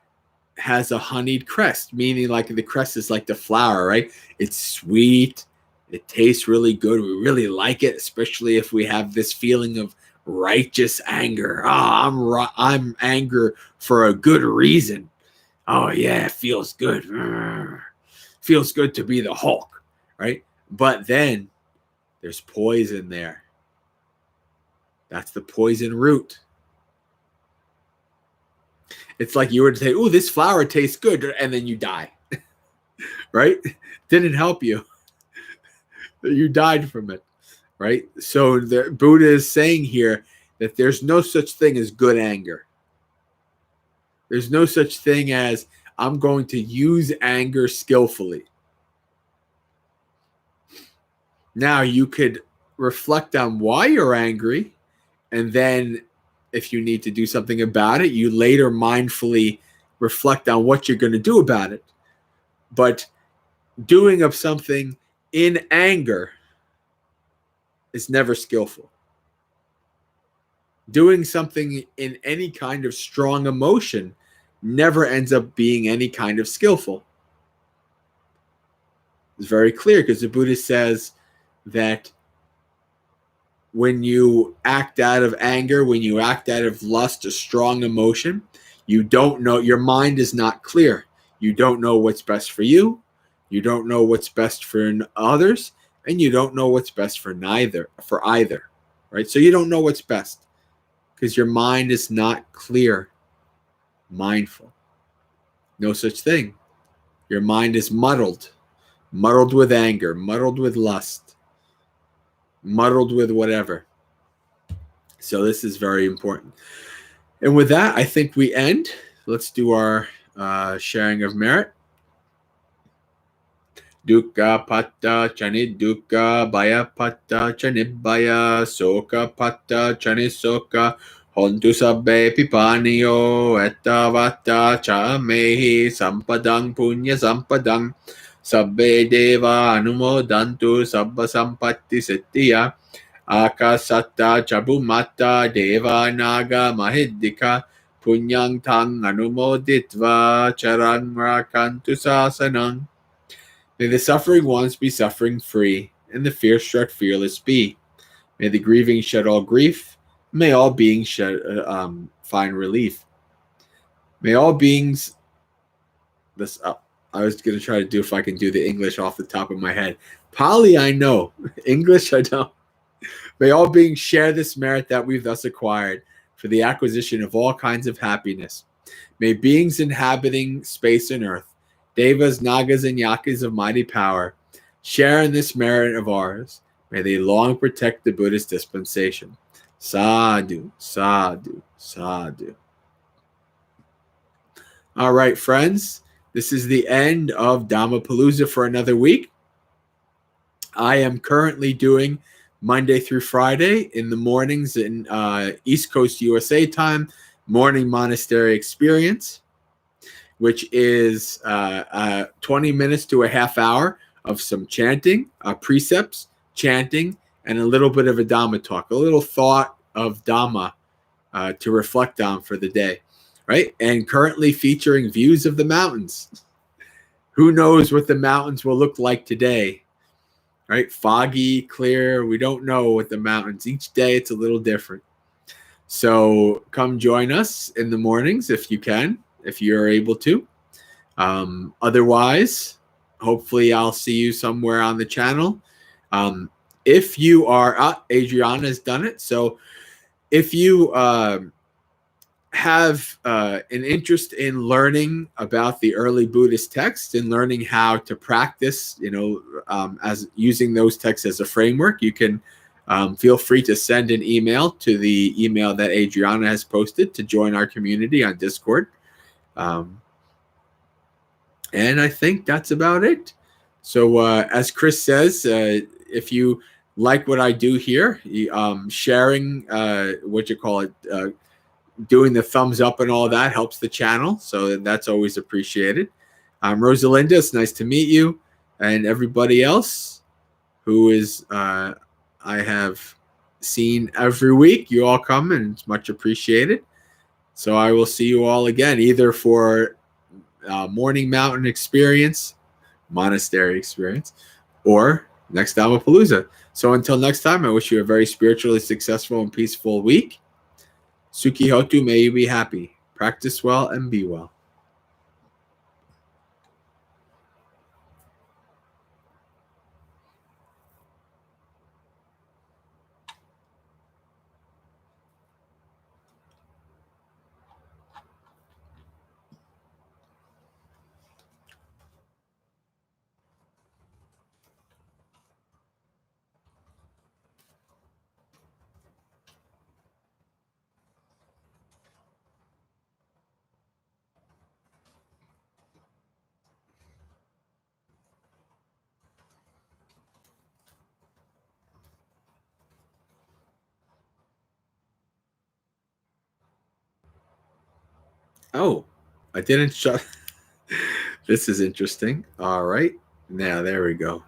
[SPEAKER 1] has a honeyed crest, meaning like the crest is like the flower, right? It's sweet. It tastes really good. We really like it, especially if we have this feeling of righteous anger. I'm anger for a good reason. Oh yeah, it feels good. Feels good to be the Hulk, right? But then there's poison there. That's the poison root. It's like you were to say, "Oh, this flower tastes good," and then you die, right? Didn't help you. You died from it, right? So the Buddha is saying here that there's no such thing as good anger. There's no such thing as I'm going to use anger skillfully. Now you could reflect on why you're angry, and then if you need to do something about it, you later mindfully reflect on what you're going to do about it. But doing of something in anger is never skillful. Doing something in any kind of strong emotion never ends up being any kind of skillful. It's very clear because the Buddha says that when you act out of anger, when you act out of lust, a strong emotion, you don't know, your mind is not clear. You don't know what's best for you. You don't know what's best for others, and you don't know what's best for either, right? So you don't know what's best because your mind is not clear, mindful. No such thing. Your mind is muddled with anger, muddled with lust, muddled with whatever. So this is very important. And with that, I think we end. Let's do our sharing of merit. Dukkha patta chanit dukkha, bhaya patta chanit bhaya, soka patta chanit soka, hontu sabbe pipaniyo, ettavata cha mehi sampadang punya sampadang, sabbe deva anumodantu sabba sampatti settiya, akasatta chabumata deva naga mahiddika, punyang tang anumoditva charan rakantu sasanang. May the suffering ones be suffering free, and the fear-struck fearless be. May the grieving shed all grief. May all beings find relief. May all beings. I was going to try to do if I can do the English off the top of my head. Pali, I know. English, I don't. May all beings share this merit that we've thus acquired for the acquisition of all kinds of happiness. May beings inhabiting space and earth, devas, nagas, and yakas of mighty power, share in this merit of ours. May they long protect the Buddhist dispensation. Sadhu, sadhu, sadhu. All right, friends. This is the end of Dhammapalooza for another week. I am currently doing Monday through Friday in the mornings in East Coast USA time, morning monastery experience, which is 20 minutes to a half hour of some chanting, precepts, chanting, and a little bit of a Dhamma talk, a little thought of Dhamma to reflect on for the day, right? And currently featuring views of the mountains. Who knows what the mountains will look like today? Right? Foggy, clear. We don't know what the mountains. Each day it's a little different. So come join us in the mornings if you can, if you're able to. Otherwise, hopefully I'll see you somewhere on the channel. If you are, Adriana has done it. So if you have an interest in learning about the early Buddhist texts and learning how to practice, as using those texts as a framework, you can feel free to send an email to the email that Adriana has posted to join our community on Discord. And I think that's about it. So as Chris says, if you like what I do here, sharing, doing the thumbs up and all that helps the channel. So that's always appreciated. Rosalinda, it's nice to meet you. And everybody else who is, I have seen every week. You all come and it's much appreciated. So I will see you all again, either for Morning Mountain experience, monastery experience, or next Dhammapalooza. So until next time, I wish you a very spiritually successful and peaceful week. Suki Hotu, may you be happy. Practice well and be well. Oh, I didn't shut. This is interesting. All right. Now, there we go.